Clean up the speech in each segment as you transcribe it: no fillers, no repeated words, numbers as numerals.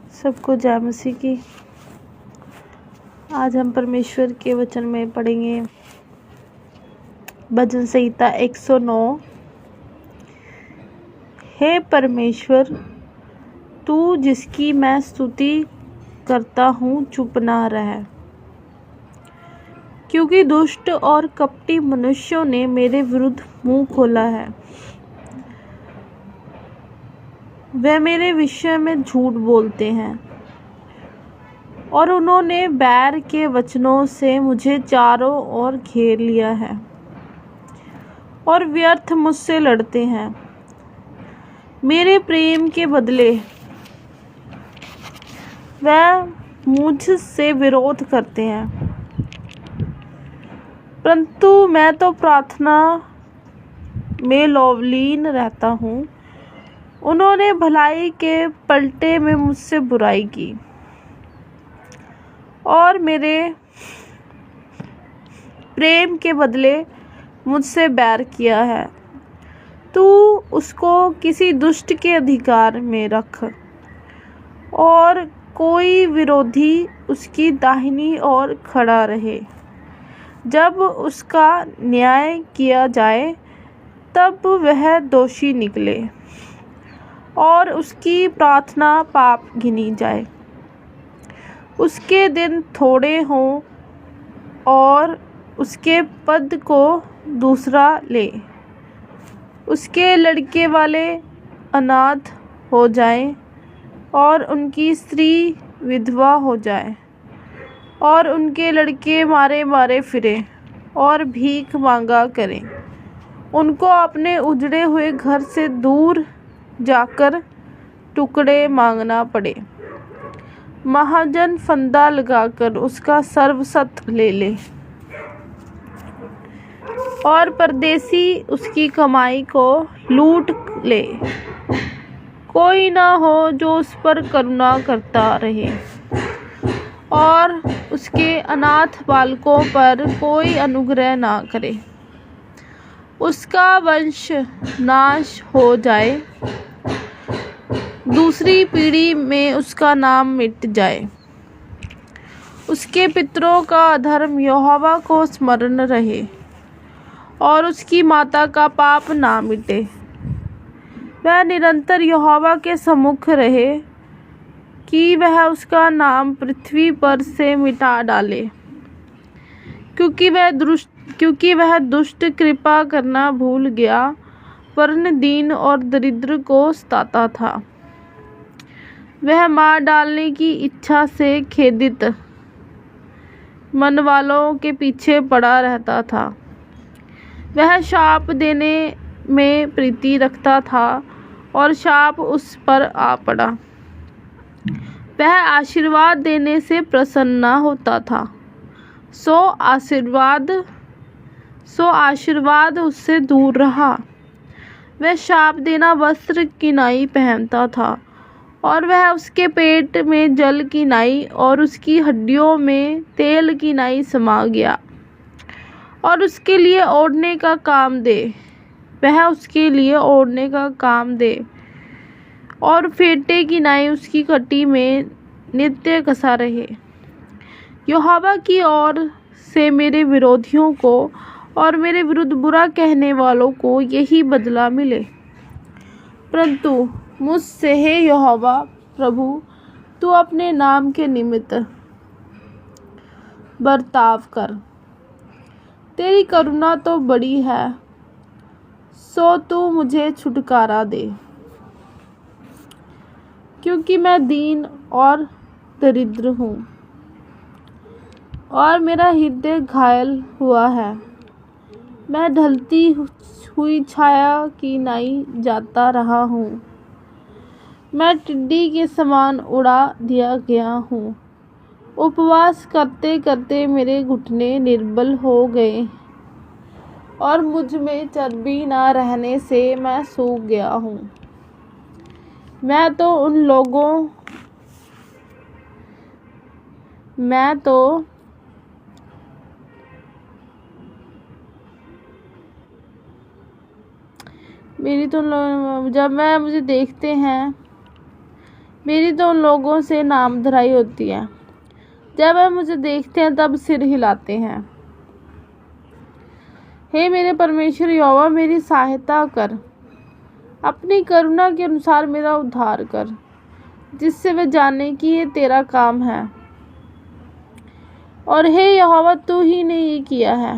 सबको जय मसीह की। आज हम परमेश्वर के वचन में पढ़ेंगे भजन संहिता 109। हे परमेश्वर, तू जिसकी मैं स्तुति करता हूँ, चुप ना रह, क्योंकि दुष्ट और कपटी मनुष्यों ने मेरे विरुद्ध मुंह खोला है। वे मेरे विषय में झूठ बोलते हैं और उन्होंने बैर के वचनों से मुझे चारों ओर घेर लिया है और व्यर्थ मुझसे लड़ते हैं। मेरे प्रेम के बदले वह मुझसे विरोध करते हैं, परंतु मैं तो प्रार्थना में लवलीन रहता हूँ। उन्होंने भलाई के पलटे में मुझसे बुराई की और मेरे प्रेम के बदले मुझसे बैर किया है। तू उसको किसी दुष्ट के अधिकार में रख और कोई विरोधी उसकी दाहिनी ओर खड़ा रहे। जब उसका न्याय किया जाए तब वह दोषी निकले और उसकी प्रार्थना पाप गिनी जाए। उसके दिन थोड़े हों और उसके पद को दूसरा ले। उसके लड़के वाले अनाथ हो जाएं और उनकी स्त्री विधवा हो जाए और उनके लड़के मारे मारे फिरें और भीख मांगा करें। उनको अपने उजड़े हुए घर से दूर जाकर टुकड़े मांगना पड़े। महाजन फंदा लगाकर उसका सर्वस्व ले ले और परदेसी उसकी कमाई को लूट ले। कोई ना हो जो उस पर करुणा करता रहे और उसके अनाथ बालकों पर कोई अनुग्रह ना करे। उसका वंश नाश हो जाए, दूसरी पीढ़ी में उसका नाम मिट जाए। उसके पितरों का अधर्म यहोवा को स्मरण रहे और उसकी माता का पाप ना मिटे। वह निरंतर यहोवा के सम्मुख रहे कि वह उसका नाम पृथ्वी पर से मिटा डाले, क्योंकि वह दुष्ट कृपा करना भूल गया, वरन दीन और दरिद्र को सताता था। वह मार डालने की इच्छा से खेदित मन वालों के पीछे पड़ा रहता था। वह शाप देने में प्रीति रखता था और शाप उस पर आ पड़ा। वह आशीर्वाद देने से प्रसन्न न होता था, सो आशीर्वाद उससे दूर रहा। वह शाप देना वस्त्र किनाई पहनता था और वह उसके पेट में जल की नाई और उसकी हड्डियों में तेल की नाई समा गया। और उसके लिए ओढ़ने का काम दे, वह उसके लिए ओढ़ने का काम दे और फेंटे की नाई उसकी कटी में नित्य कसा रहे। यहोवा की ओर से मेरे विरोधियों को और मेरे विरुद्ध बुरा कहने वालों को यही बदला मिले। परंतु मुझसे हे यहोवा प्रभु, तू अपने नाम के निमित्त बर्ताव कर। तेरी करुणा तो बड़ी है, सो तू मुझे छुटकारा दे, क्योंकि मैं दीन और दरिद्र हूँ और मेरा हृदय घायल हुआ है। मैं ढलती हुई छाया की नाई जाता रहा हूँ। मैं टिड्डी के समान उड़ा दिया गया हूँ। उपवास करते करते मेरे घुटने निर्बल हो गए और मुझ में चर्बी न रहने से मैं सूख गया हूँ। मैं जब मुझे देखते हैं मेरी तो उन लोगों से नाम धराई होती है, जब वह मुझे देखते हैं तब सिर हिलाते हैं। हे मेरे परमेश्वर यहोवा, मेरी सहायता कर, अपनी करुणा के अनुसार मेरा उद्धार कर, जिससे वे जाने कि ये तेरा काम है। और हे यहोवा, तू ही ने ये किया है।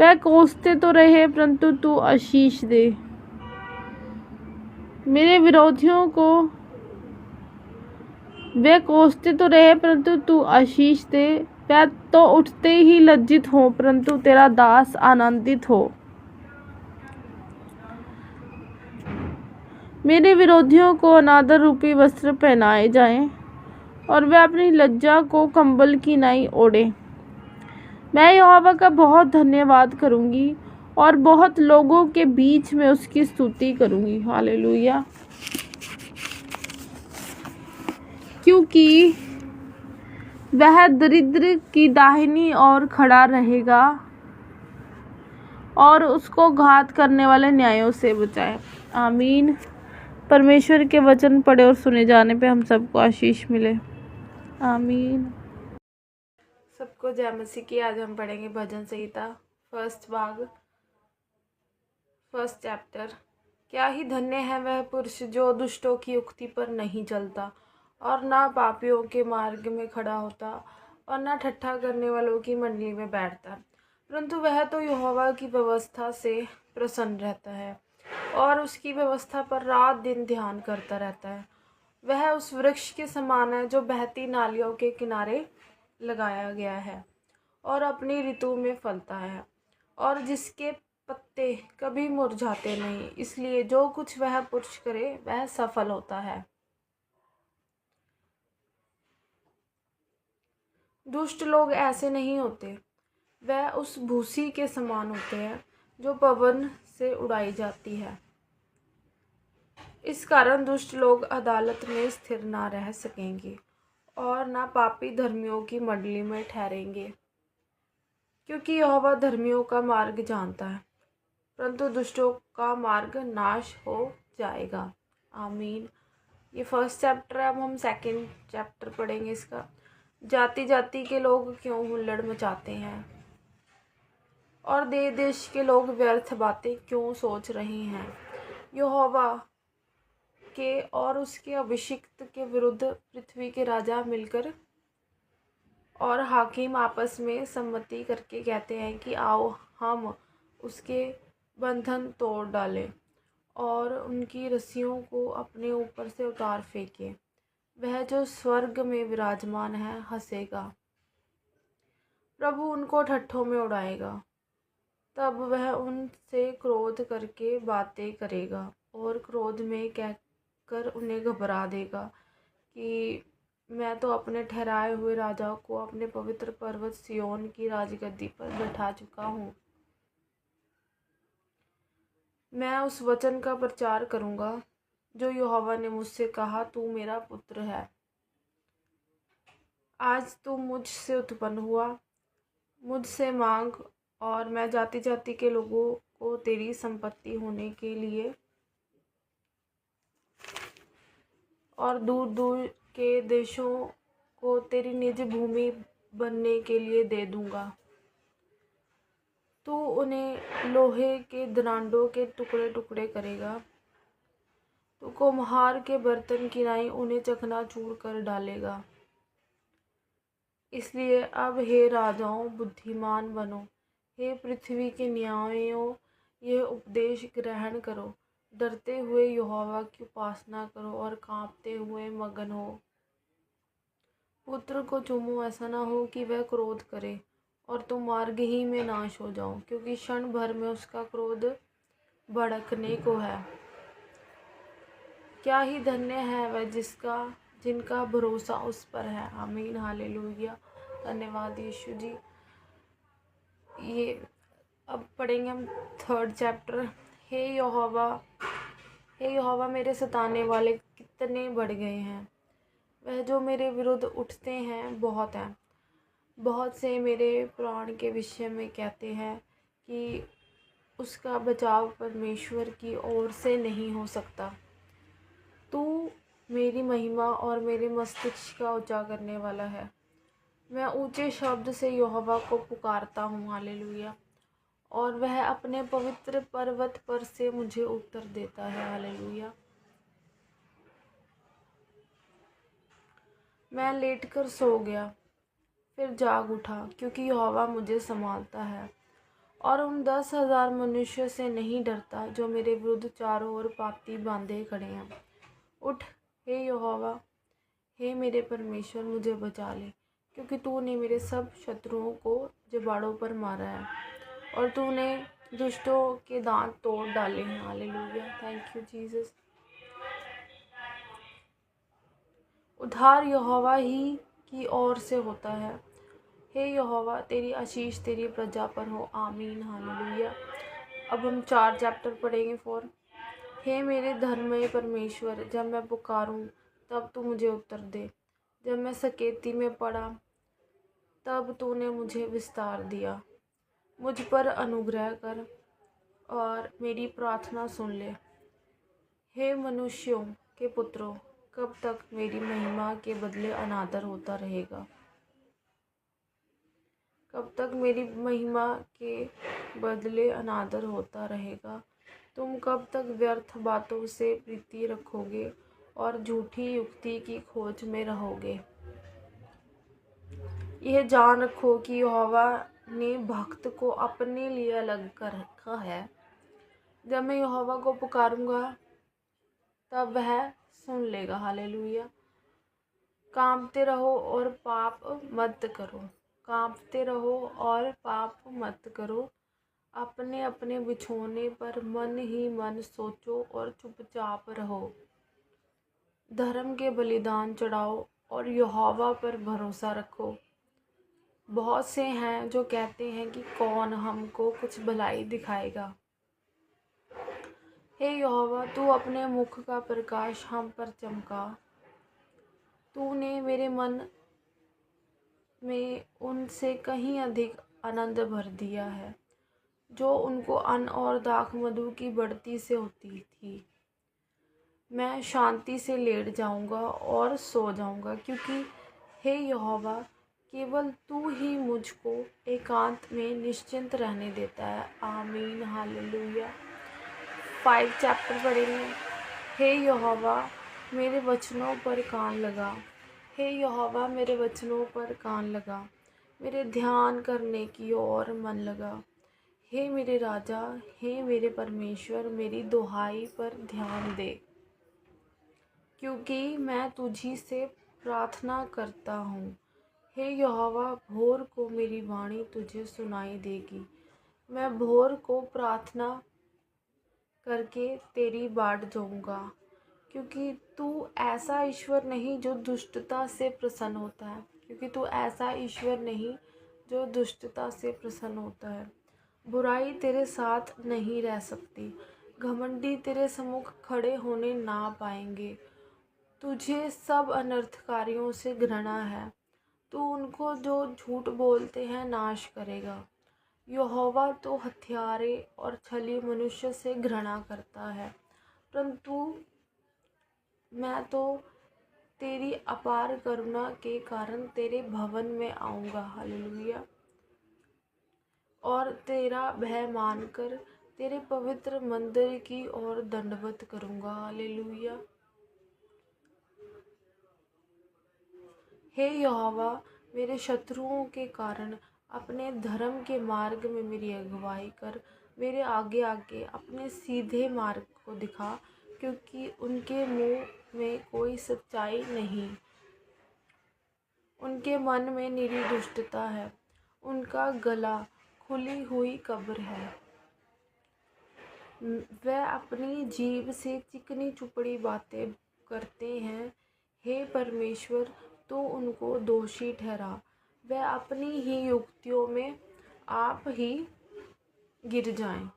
वह कोसते तो रहे परंतु तू आशीष दे। मेरे विरोधियों को वे कोसते तो रहे परंतु तू आशीष दे। वह तो उठते ही लज्जित हो परंतु तेरा दास आनंदित हो। मेरे विरोधियों को अनादर रूपी वस्त्र पहनाए जाएं और वे अपनी लज्जा को कंबल की नाई ओढ़े। मैं यहोवा का बहुत धन्यवाद करूंगी और बहुत लोगों के बीच में उसकी स्तुति करूंगी। हालेलुया। क्योंकि वह दरिद्र की दाहिनी ओर खड़ा रहेगा और उसको घात करने वाले न्यायों से बचाए। आमीन। परमेश्वर के वचन पढ़े और सुने जाने पे हम सबको आशीष मिले। आमीन। सबको जय मसीह की। आज हम पढ़ेंगे भजन संहिता फर्स्ट भाग, फर्स्ट चैप्टर। क्या ही धन्य है वह पुरुष जो दुष्टों की युक्ति पर नहीं चलता और ना पापियों के मार्ग में खड़ा होता और ना ठट्ठा करने वालों की मंडली में बैठता, परंतु वह तो यहोवा की व्यवस्था से प्रसन्न रहता है और उसकी व्यवस्था पर रात दिन ध्यान करता रहता है। वह उस वृक्ष के समान है जो बहती नालियों के किनारे लगाया गया है और अपनी ऋतु में फलता है और जिसके पत्ते कभी मुरझाते नहीं। इसलिए जो कुछ वह पुरुष करे वह सफल होता है। दुष्ट लोग ऐसे नहीं होते, वह उस भूसी के समान होते हैं जो पवन से उड़ाई जाती है। इस कारण दुष्ट लोग अदालत में स्थिर ना रह सकेंगे और ना पापी धर्मियों की मंडली में ठहरेंगे। क्योंकि यहोवा धर्मियों का मार्ग जानता है परंतु दुष्टों का मार्ग नाश हो जाएगा। आमीन। ये फर्स्ट चैप्टर है। अब हम सेकंड चैप्टर पढ़ेंगे इसका। जाति जाति के लोग क्यों हुल्लड़ मचाते हैं और देश देश के लोग व्यर्थ बातें क्यों सोच रहे हैं। यहोवा के और उसके अभिषिक्त के विरुद्ध पृथ्वी के राजा मिलकर और हाकिम आपस में सम्मति करके कहते हैं कि आओ हम उसके बंधन तोड़ डालें और उनकी रस्सियों को अपने ऊपर से उतार फेंकें। वह जो स्वर्ग में विराजमान है हंसेगा, प्रभु उनको ठट्ठों में उड़ाएगा। तब वह उनसे क्रोध करके बातें करेगा और क्रोध में कहकर उन्हें घबरा देगा कि मैं तो अपने ठहराए हुए राजा को अपने पवित्र पर्वत सिय्योन की राजगद्दी पर बैठा चुका हूँ। मैं उस वचन का प्रचार करूँगा जो यहोवा ने मुझसे कहा, तू मेरा पुत्र है, आज तू मुझसे उत्पन्न हुआ। मुझसे मांग और मैं जाति जाति के लोगों को तेरी संपत्ति होने के लिए और दूर दूर के देशों को तेरी निज भूमि बनने के लिए दे दूंगा। तू उन्हें लोहे के दरांडों के टुकड़े टुकड़े करेगा। तू कुम्हार के बर्तन की नाई उन्हें चकनाचूर कर डालेगा। इसलिए अब हे राजाओं बुद्धिमान बनो, हे पृथ्वी के न्यायों यह उपदेश ग्रहण करो। डरते हुए यहोवा की उपासना करो और कांपते हुए मगन हो। पुत्र को चूमो, ऐसा ना हो कि वह क्रोध करे और तुम मार्ग ही में नाश हो जाओ, क्योंकि क्षण भर में उसका क्रोध भड़कने को है। क्या ही धन्य है वह जिनका भरोसा उस पर है। आमीन। हालेलुया। धन्यवाद यीशु जी। ये अब पढ़ेंगे हम थर्ड चैप्टर। हे यहोवा मेरे सताने वाले कितने बढ़ गए हैं। वह जो मेरे विरुद्ध उठते हैं बहुत हैं। बहुत से मेरे प्राण के विषय में कहते हैं कि उसका बचाव परमेश्वर की ओर से नहीं हो सकता। तू मेरी महिमा और मेरे मस्तिष्क का ऊंचा करने वाला है। मैं ऊंचे शब्द से यहोवा को पुकारता हूँ, हालेलुया, और वह अपने पवित्र पर्वत पर से मुझे उत्तर देता है, हालेलुया। मैं लेटकर सो गया, फिर जाग उठा, क्योंकि यहोवा मुझे संभालता है और उन 10,000 मनुष्यों से नहीं डरता जो मेरे विरुद्ध चारों ओर पाती बांधे खड़े हैं। उठ हे यहोवा, हे मेरे परमेश्वर, मुझे बचा ले, क्योंकि तूने मेरे सब शत्रुओं को जबाड़ों पर मारा है और तूने दुष्टों के दांत तोड़ डाले हैं, हालेलुया। Thank you Jesus. उद्धार यहोवा ही की ओर से होता है। हे यहोवा, तेरी आशीष तेरी प्रजा पर हो, आमीन, हालेलुया। अब हम 4 चैप्टर पढ़ेंगे। 4। हे मेरे धर्ममय परमेश्वर, जब मैं पुकारूं तब तू मुझे उत्तर दे। जब मैं सकेती में पड़ा तब तूने मुझे विस्तार दिया। मुझ पर अनुग्रह कर और मेरी प्रार्थना सुन ले। हे मनुष्यों के पुत्रों, कब तक मेरी महिमा के बदले अनादर होता रहेगा? कब तक मेरी महिमा के बदले अनादर होता रहेगा? तुम कब तक व्यर्थ बातों से प्रीति रखोगे और झूठी युक्ति की खोज में रहोगे? यह जान रखो कि यहोवा ने भक्त को अपने लिए अलग कर रखा है। जब मैं यहोवा को पुकारूंगा तब वह सुन लेगा, हालेलुया। कांपते रहो और पाप मत करो। कांपते रहो और पाप मत करो। अपने अपने बिछौने पर मन ही मन सोचो और चुपचाप रहो। धर्म के बलिदान चढ़ाओ और यहोवा पर भरोसा रखो। बहुत से हैं जो कहते हैं कि कौन हमको कुछ भलाई दिखाएगा। हे यहोवा, तू अपने मुख का प्रकाश हम पर चमका। तूने मेरे मन में उनसे कहीं अधिक आनंद भर दिया है, जो उनको अन्न और दाख मधु की बढ़ती से होती थी। मैं शांति से लेट जाऊंगा और सो जाऊंगा, क्योंकि हे यहोवा, केवल तू ही मुझको एकांत में निश्चिंत रहने देता है, आमीन, हालेलुया। 5 चैप्टर पढ़ेंगे। हे यहोवा, मेरे वचनों पर कान लगा। हे यहोवा, मेरे वचनों पर कान लगा। मेरे ध्यान करने की ओर मन लगा। हे मेरे राजा, हे मेरे परमेश्वर, मेरी दुहाई पर ध्यान दे, क्योंकि मैं तुझी से प्रार्थना करता हूँ। हे यहोवा, भोर को मेरी वाणी तुझे सुनाई देगी। मैं भोर को प्रार्थना करके तेरी बाट जाऊँगा, क्योंकि तू ऐसा ईश्वर नहीं जो दुष्टता से प्रसन्न होता है। क्योंकि तू ऐसा ईश्वर नहीं जो दुष्टता से प्रसन्न होता है। बुराई तेरे साथ नहीं रह सकती। घमंडी तेरे सम्मुख खड़े होने ना पाएंगे। तुझे सब अनर्थकारियों से घृणा है। तू उनको जो झूठ बोलते हैं नाश करेगा। यहोवा तो हत्यारे और छली मनुष्य से घृणा करता है, परंतु मैं तो तेरी अपार करुणा के कारण तेरे भवन में आऊँगा, हालेलुया, और तेरा भय मानकर तेरे पवित्र मंदिर की ओर दंडवत करूँगा, हालेलुया। हे यहोवा, मेरे शत्रुओं के कारण अपने धर्म के मार्ग में मेरी अगुवाई कर। मेरे आगे आगे अपने सीधे मार्ग को दिखा, क्योंकि उनके मुंह में कोई सच्चाई नहीं। उनके मन में निरी दुष्टता है। उनका गला खुली हुई कब्र है। वह अपनी जीभ से चिकनी चुपड़ी बातें करते हैं। हे परमेश्वर, तो उनको दोषी ठहरा। वह अपनी ही युक्तियों में आप ही गिर जाएं।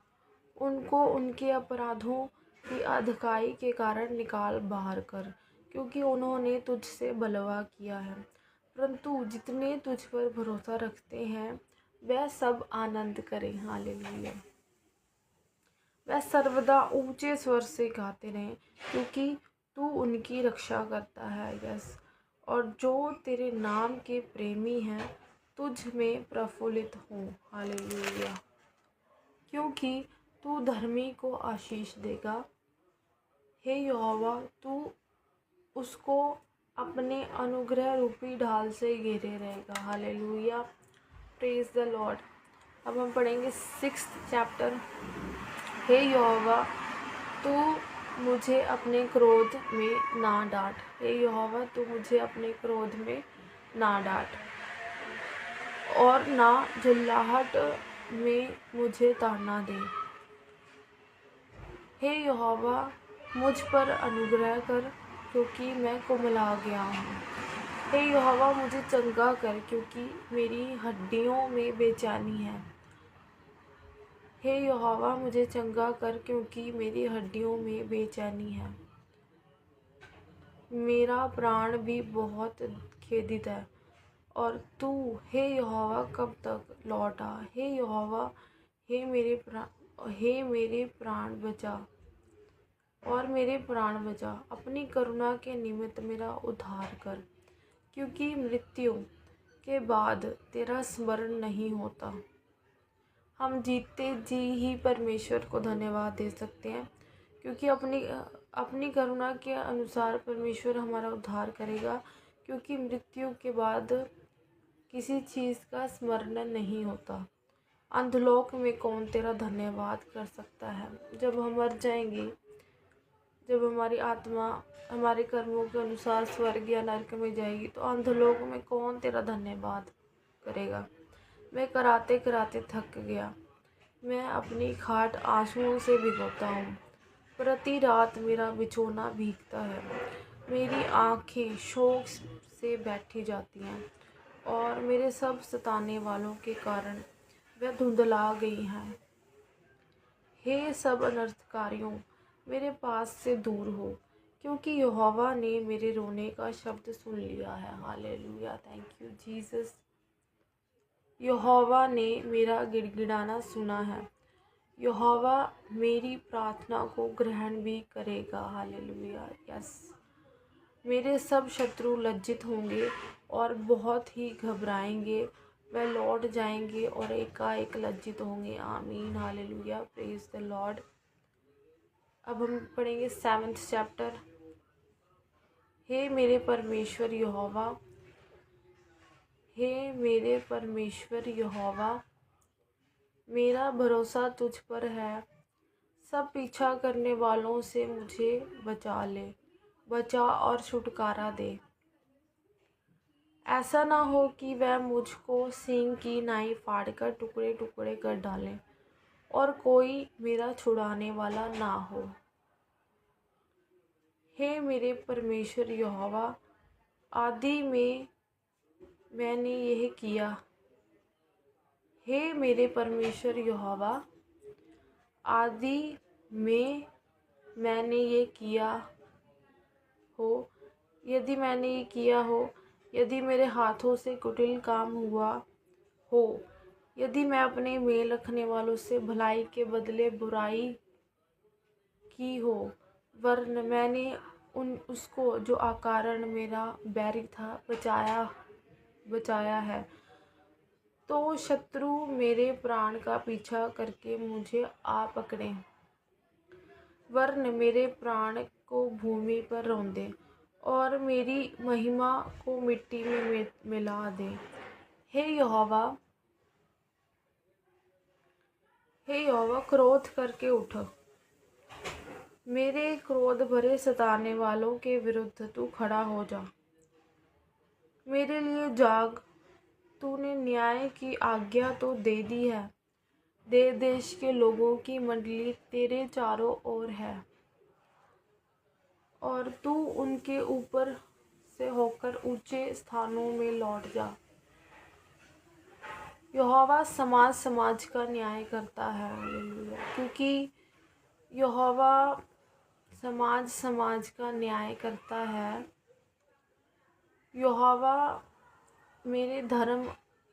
उनको उनके अपराधों की अधिकाई के कारण निकाल बाहर कर, क्योंकि उन्होंने तुझसे बलवा किया है। परंतु जितने तुझ पर भरोसा रखते हैं वह सब आनंद करें, हालेलुया। वह सर्वदा ऊंचे स्वर से गाते रहें, क्योंकि तू उनकी रक्षा करता है। यस, और जो तेरे नाम के प्रेमी हैं तुझ में प्रफुल्लित हों। हालेलुया। क्योंकि तू धर्मी को आशीष देगा। हे यहोवा, तू उसको अपने अनुग्रह रूपी ढाल से घेरे रहेगा। Hallelujah, praise the Lord. अब हम पढ़ेंगे 6th चैप्टर। हे यहोवा, तू मुझे अपने क्रोध में ना डांट। हे यहोवा, तू मुझे अपने क्रोध में ना डांट और ना झुल्लाहट में मुझे ताड़ना दे। हे यहोवा, मुझ पर अनुग्रह कर, क्योंकि मैं कुम्हला गया हूँ। हे यहोवा, मुझे चंगा कर, क्योंकि मेरी हड्डियों में बेचैनी है। हे यहोवा, मुझे चंगा कर, क्योंकि मेरी हड्डियों में बेचैनी है। मेरा प्राण भी बहुत खेदित है। और तू हे यहोवा कब तक लौटा। हे यहोवा, हे मेरे प्राण बचा और मेरे प्राण बचा। अपनी करुणा के निमित्त मेरा उद्धार कर, क्योंकि मृत्यु के बाद तेरा स्मरण नहीं होता। हम जीते जी ही परमेश्वर को धन्यवाद दे सकते हैं, क्योंकि अपनी करुणा के अनुसार परमेश्वर हमारा उद्धार करेगा, क्योंकि मृत्यु के बाद किसी चीज़ का स्मरण नहीं होता। अंधलोक में कौन तेरा धन्यवाद कर सकता है। जब हम मर जाएंगे, जब हमारी आत्मा हमारे कर्मों के अनुसार स्वर्ग या नरक में जाएगी, तो अंधलोक में कौन तेरा धन्यवाद करेगा। मैं कराते कराते थक गया। मैं अपनी खाट आंसुओं से भिगोता हूँ। प्रति रात मेरा बिछौना भीगता है। मेरी आँखें शोक से बैठी जाती हैं और मेरे सब सताने वालों के कारण वह धुंधला गई हैं। हे सब अनर्थकारियों, मेरे पास से दूर हो, क्योंकि यहोवा ने मेरे रोने का शब्द सुन लिया है। Hallelujah, thank you Jesus. यहोवा ने मेरा गिड़गिड़ाना सुना है। यहोवा मेरी प्रार्थना को ग्रहण भी करेगा। Hallelujah, yes. मेरे सब शत्रु लज्जित होंगे और बहुत ही घबराएंगे। वह लौट जाएंगे और एकाएक लज्जित होंगे। आमीन, हालेलुया, प्रेज द लॉर्ड। अब हम पढ़ेंगे 7th चैप्टर। हे मेरे परमेश्वर यहोवा, हे मेरे परमेश्वर यहोवा, मेरा भरोसा तुझ पर है। सब पीछा करने वालों से मुझे बचा और छुटकारा दे। ऐसा ना हो कि वह मुझको सींग की नाई फाड़कर टुकड़े टुकड़े कर डालें और कोई मेरा छुड़ाने वाला ना हो। हे मेरे परमेश्वर यहोवा, आदि में मैंने यह किया। हे मेरे परमेश्वर यहोवा, आदि में मैंने ये किया हो। यदि मैंने ये किया हो, यदि मेरे हाथों से कुटिल काम हुआ हो, यदि मैं अपने मेल रखने वालों से भलाई के बदले बुराई की हो, वरन मैंने उसको जो अकारण मेरा बैरी था बचाया है, तो शत्रु मेरे प्राण का पीछा करके मुझे आ पकड़े, वरन मेरे प्राण को भूमि पर रौंदे और मेरी महिमा को मिट्टी में मिला दे। हे यहोवा, क्रोध करके उठ। मेरे क्रोध भरे सताने वालों के विरुद्ध तू खड़ा हो जा। मेरे लिए जाग। तूने न्याय की आज्ञा तो दे दी है। देश के लोगों की मंडली तेरे चारों ओर है और तू उनके ऊपर से होकर ऊंचे स्थानों में लौट जा। यहोवा समाज का न्याय करता है। क्योंकि यहोवा समाज का न्याय करता है। यहोवा मेरे धर्म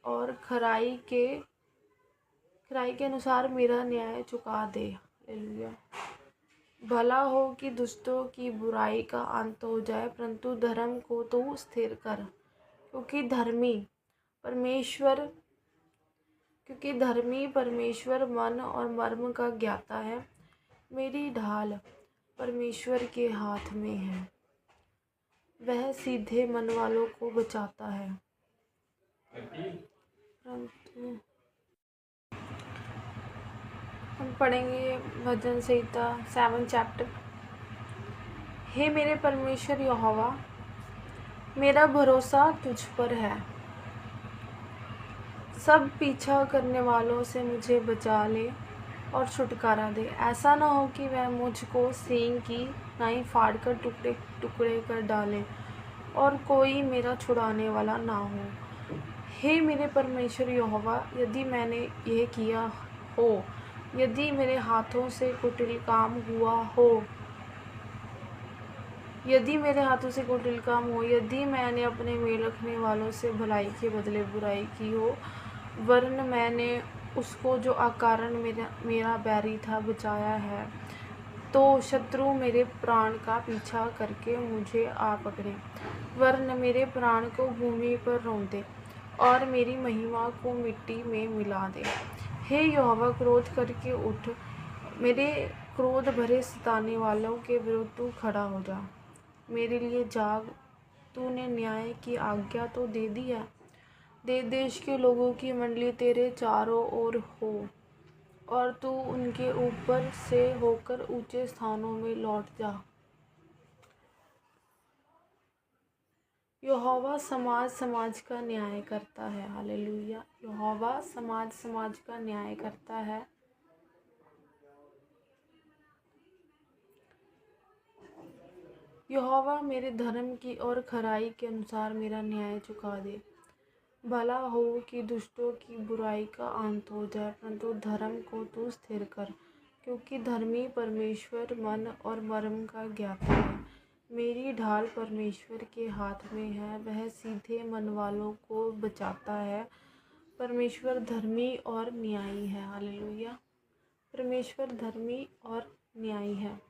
और खराई के अनुसार मेरा न्याय चुका दे। हालेलुया। भला हो कि दुष्टों की बुराई का अंत हो जाए, परंतु धर्म को तो स्थिर कर। परमेश्वर क्योंकि धर्मी परमेश्वर मन और मर्म का ज्ञाता है। मेरी ढाल परमेश्वर के हाथ में है, वह सीधे मन वालों को बचाता है। परंतु हम पढ़ेंगे भजन संहिता 7 चैप्टर। हे मेरे परमेश्वर यहोवा, मेरा भरोसा तुझ पर है। सब पीछा करने वालों से मुझे बचा ले और छुटकारा दे। ऐसा ना हो कि वह मुझको सींग की नाई फाड़ कर टुकड़े टुकड़े कर डाले और कोई मेरा छुड़ाने वाला ना हो। हे मेरे परमेश्वर यहोवा, यदि मैंने यह किया हो, यदि मेरे हाथों से कुटिल काम हुआ हो, यदि मैंने अपने मेल रखने वालों से भलाई के बदले बुराई की हो, वरन मैंने उसको जो अकारण मेरा बैरी था बचाया है, तो शत्रु मेरे प्राण का पीछा करके मुझे आ पकड़े, वरन मेरे प्राण को भूमि पर रौंदे और मेरी महिमा को मिट्टी में मिला दे। हे यहोवा, क्रोध करके उठ, मेरे क्रोध भरे सताने वालों के विरुद्ध तू खड़ा हो जा। मेरे लिए जाग, तूने न्याय की आज्ञा तो दे दी है। देश के लोगों की मंडली तेरे चारों ओर हो और तू उनके ऊपर से होकर ऊंचे स्थानों में लौट जा। यहोवा समाज समाज का न्याय करता है। हालेलुया। यहोवा समाज समाज का न्याय करता है। यहोवा मेरे धर्म की और खराई के अनुसार मेरा न्याय चुका दे। भला हो कि दुष्टों की बुराई का अंत हो जाए, परंतु धर्म को तू स्थिर कर। क्योंकि धर्मी परमेश्वर मन और मर्म का ज्ञाता है। मेरी ढाल परमेश्वर के हाथ में है, वह सीधे मन वालों को बचाता है। परमेश्वर धर्मी और न्यायी है। हालेलुया। परमेश्वर धर्मी और न्यायी है।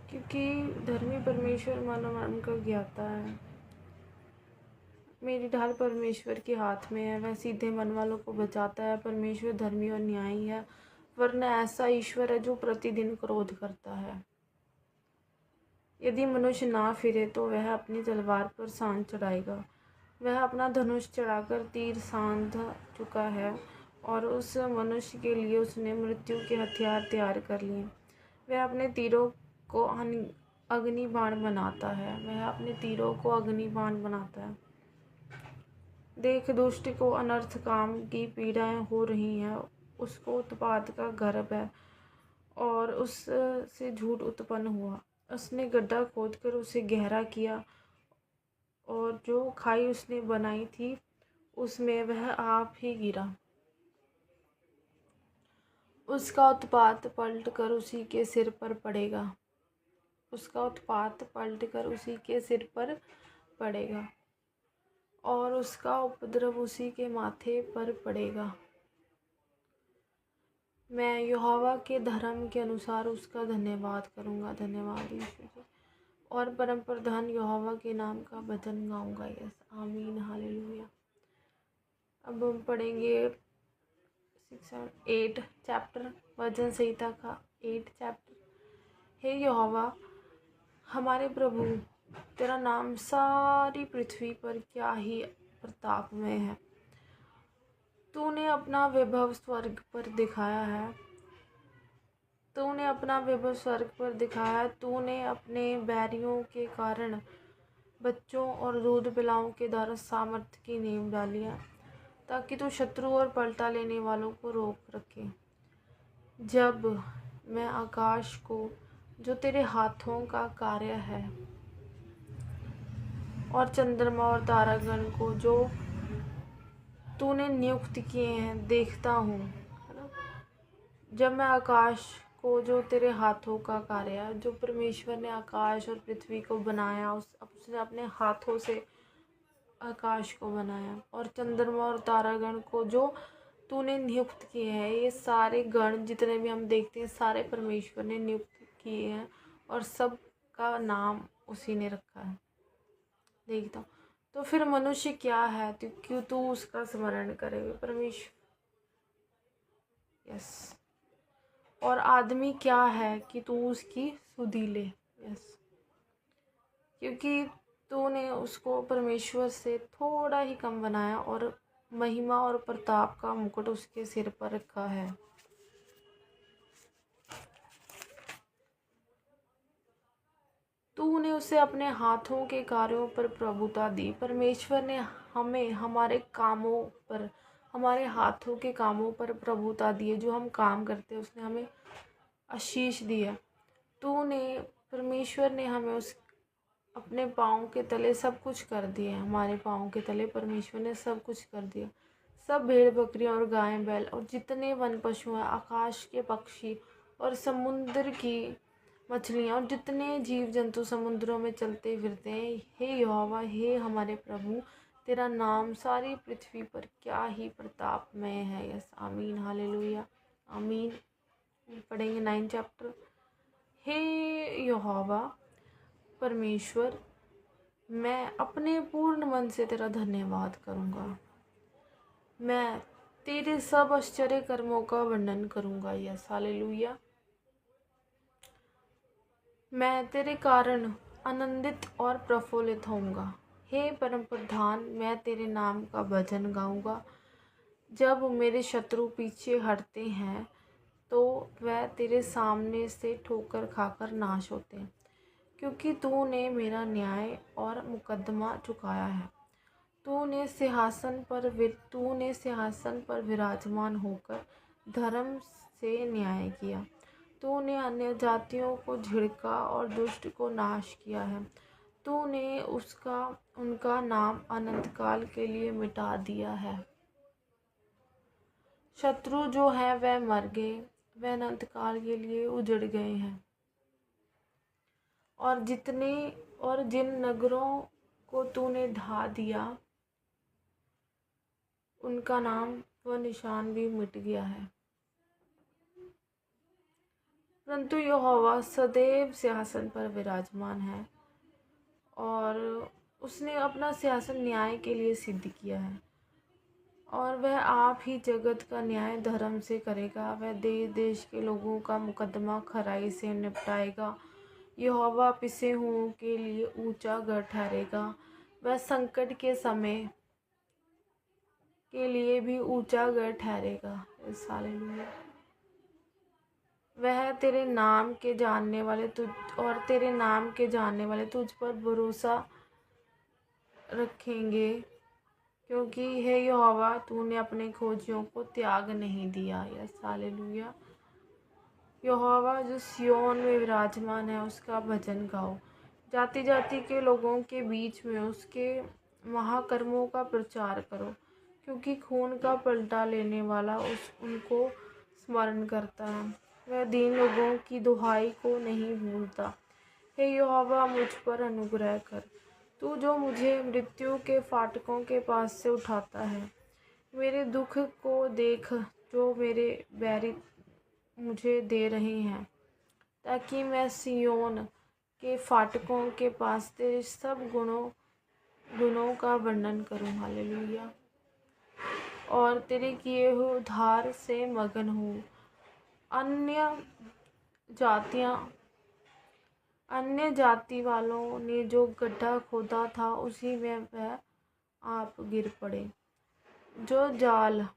क्योंकि धर्मी परमेश्वर मन और मर्म का ज्ञाता है। मेरी ढाल परमेश्वर के हाथ में है, वह सीधे मन वालों को बचाता है। परमेश्वर धर्मी और न्यायी है, वरना ऐसा ईश्वर है जो प्रतिदिन क्रोध करता है। यदि मनुष्य ना फिरे तो वह अपनी तलवार पर सांध चढ़ाएगा। वह अपना धनुष चढ़ाकर तीर सांध चुका है और उस मनुष्य के लिए उसने मृत्यु के हथियार तैयार कर लिए। वह अपने तीरों को अग्निबाण बनाता है। देख, दुष्ट को अनर्थ काम की पीड़ाएं हो रही हैं, उसको उत्पात का गर्भ है और उससे झूठ उत्पन्न हुआ। उसने गड्ढा खोदकर उसे गहरा किया और जो खाई उसने बनाई थी उसमें वह आप ही गिरा। उसका उत्पात पलट कर उसी के सिर पर पड़ेगा और उसका उपद्रव उसी के माथे पर पड़ेगा। मैं यहोवा के धर्म के अनुसार उसका धन्यवाद करूँगा। धन्यवाद यीशु जी। और परम प्रधान यहोवा के नाम का भजन गाऊंगा। यस, आमीन, हालेलुया। अब हम पढ़ेंगे 8 चैप्टर, भजन संहिता का 8 चैप्टर। हे यहोवा हमारे प्रभु, तेरा नाम सारी पृथ्वी पर क्या ही प्रताप में है। तूने अपना वैभव स्वर्ग पर दिखाया है। तूने अपने बैरियों के कारण बच्चों और दूध पिलाओं के द्वारा सामर्थ्य की नींव डाली है, ताकि तू शत्रु और पलटा लेने वालों को रोक रखे। जब मैं आकाश को, जो तेरे हाथों का कार्य है, और चंद्रमा और तारागण को, जो तूने नियुक्त किए हैं, देखता हूँ, है ना, जब मैं आकाश को, जो तेरे हाथों का कार्य है, जो परमेश्वर ने आकाश और पृथ्वी को बनाया, उसने अपने हाथों से आकाश को बनाया, और चंद्रमा और तारागण को जो तूने नियुक्त किए हैं। ये सारे गण जितने भी हम देखते हैं सारे परमेश्वर ने नियुक्त किए हैं, और सब का नाम उसी ने रखा है। देखता हूँ तो फिर मनुष्य क्या है तो क्यों तू उसका स्मरण करेगा परमेश्वर। यस। और आदमी क्या है कि तू उसकी सुधि ले। यस। क्योंकि तूने उसको परमेश्वर से थोड़ा ही कम बनाया, और महिमा और प्रताप का मुकुट उसके सिर पर रखा है। तूने उसे अपने हाथों के कार्यों पर प्रभुता दी। परमेश्वर ने हमें हमारे कामों पर, हमारे हाथों के कामों पर प्रभुता दी है। जो हम काम करते हैं उसने हमें आशीष दी है। तूने, परमेश्वर ने हमें उस अपने पाँव के तले सब कुछ कर दिया। हमारे पाँव के तले परमेश्वर ने सब कुछ कर दिया। सब भेड़ बकरियाँ और गायें बैल और जितने वन पशु हैं, आकाश के पक्षी और समुद्र की मछलियाँ और जितने जीव जंतु समुद्रों में चलते फिरते हैं। हे यहोवा, हे हमारे प्रभु, तेरा नाम सारी पृथ्वी पर क्या ही प्रतापमय है। यस, आमीन, हालेलुया, आमीन। पढ़ेंगे 9 चैप्टर। हे यहोवा परमेश्वर, मैं अपने पूर्ण मन से तेरा धन्यवाद करूँगा। मैं तेरे सब आश्चर्य कर्मों का वर्णन करूँगा। Yes, hallelujah. मैं तेरे कारण आनंदित और प्रफुल्लित होऊंगा। हे परम प्रधान, मैं तेरे नाम का भजन गाऊंगा। जब मेरे शत्रु पीछे हटते हैं तो वह तेरे सामने से ठोकर खाकर नाश होते हैं, क्योंकि तूने मेरा न्याय और मुकद्दमा चुकाया है। तूने सिंहासन पर विराजमान होकर धर्म से न्याय किया। तूने अन्य जातियों को झिड़का और दुष्ट को नाश किया है। तूने उनका नाम अनंत काल के लिए मिटा दिया है। शत्रु जो है वह मर गए, वह अनंत काल के लिए उजड़ गए हैं। और जिन नगरों को तूने ढा दिया, उनका नाम व निशान भी मिट गया है। परंतु यहोवा सदैव सिंहासन पर विराजमान है, और उसने अपना सिंहासन न्याय के लिए सिद्ध किया है। और वह आप ही जगत का न्याय धर्म से करेगा। वह देश देश के लोगों का मुकद्दमा खराई से निपटाएगा। यहोवा पिसे हुओं के लिए ऊंचा गढ़ ठहरेगा। वह संकट के समय के लिए भी ऊंचा गढ़ ठहरेगा। हालेलुया। वह तेरे नाम के जानने वाले तुझ पर भरोसा रखेंगे, क्योंकि हे यहोवा, तूने अपने खोजियों को त्याग नहीं दिया। Yes, hallelujah. यहोवा जो सिय्योन में विराजमान है, उसका भजन गाओ। जाति जाति के लोगों के बीच में उसके महाकर्मों का प्रचार करो, क्योंकि खून का पलटा लेने वाला उनको स्मरण करता है। वह दीन लोगों की दुहाई को नहीं भूलता। हे यहोवा, मुझ पर अनुग्रह कर। तू जो मुझे मृत्यु के फाटकों के पास से उठाता है। मेरे दुख को देख जो मेरे बैरी मुझे दे रहे हैं, ताकि मैं सिय्योन के फाटकों के पास तेरे सब गुणों का वर्णन करूं। हालेलुया। और तेरे किए हुए उद्धार से मगन हूँ। अन्य जाति वालों ने जो गड्ढा खोदा था, उसी में वह आप गिर पड़े। जो जाल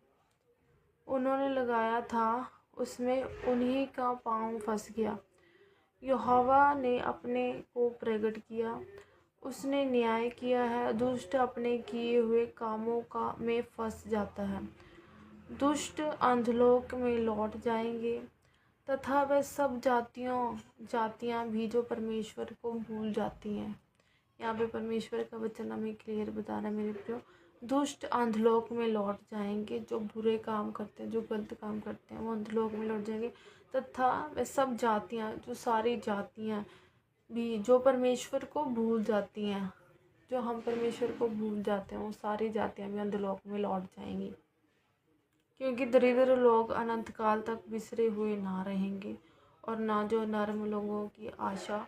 उन्होंने लगाया था, उसमें उन्हीं का पाँव फंस गया। यहोवा ने अपने को प्रगट किया, उसने न्याय किया है। दुष्ट अपने किए हुए कामों में फंस जाता है। दुष्ट अंधलोक में लौट जाएंगे, तथा वह सब जातियाँ भी जो परमेश्वर को भूल जाती हैं। यहाँ पे परमेश्वर का वचन हमें क्लियर बता रहा है मेरे प्रियो। दुष्ट अंधलोक में लौट जाएंगे। जो बुरे काम करते हैं, जो गलत काम करते हैं, वो अंधलोक में लौट जाएंगे। तथा वे सब जातियाँ, जो सारी जातियाँ भी जो परमेश्वर को भूल जाती हैं, जो हम परमेश्वर को भूल जाते हैं, वो सारी जातियाँ भी अंधलोक में लौट जाएंगी। क्योंकि दरिद्र लोग अनंत काल तक बिसरे हुए ना रहेंगे, और ना जो नर्म लोगों की आशा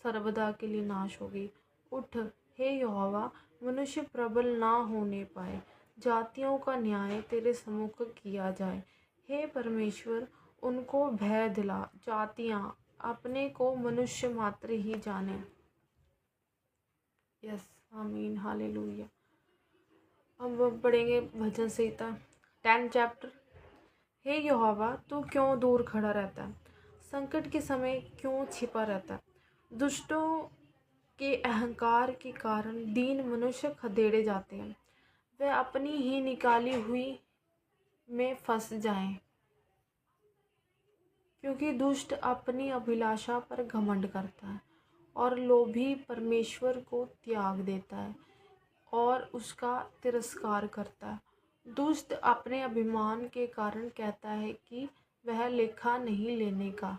सर्वदा के लिए नाश होगी। उठ हे यहोवा, मनुष्य प्रबल ना होने पाए, जातियों का न्याय तेरे सम्मुख किया जाए। हे परमेश्वर, उनको भय दिला, जातियाँ अपने को मनुष्य मात्र ही जाने। यस, आमीन, हालेलुया। अब पढ़ेंगे भजन संहिता 10 चैप्टर। हे यहोवा, तू क्यों दूर खड़ा रहता है? संकट के समय क्यों छिपा रहता है? दुष्टों के अहंकार के कारण दीन मनुष्य खदेड़े जाते हैं। वे अपनी ही निकाली हुई में फंस जाएं, क्योंकि दुष्ट अपनी अभिलाषा पर घमंड करता है और लोभी परमेश्वर को त्याग देता है और उसका तिरस्कार करता है। दुष्ट अपने अभिमान के कारण कहता है कि वह लेखा नहीं लेने का।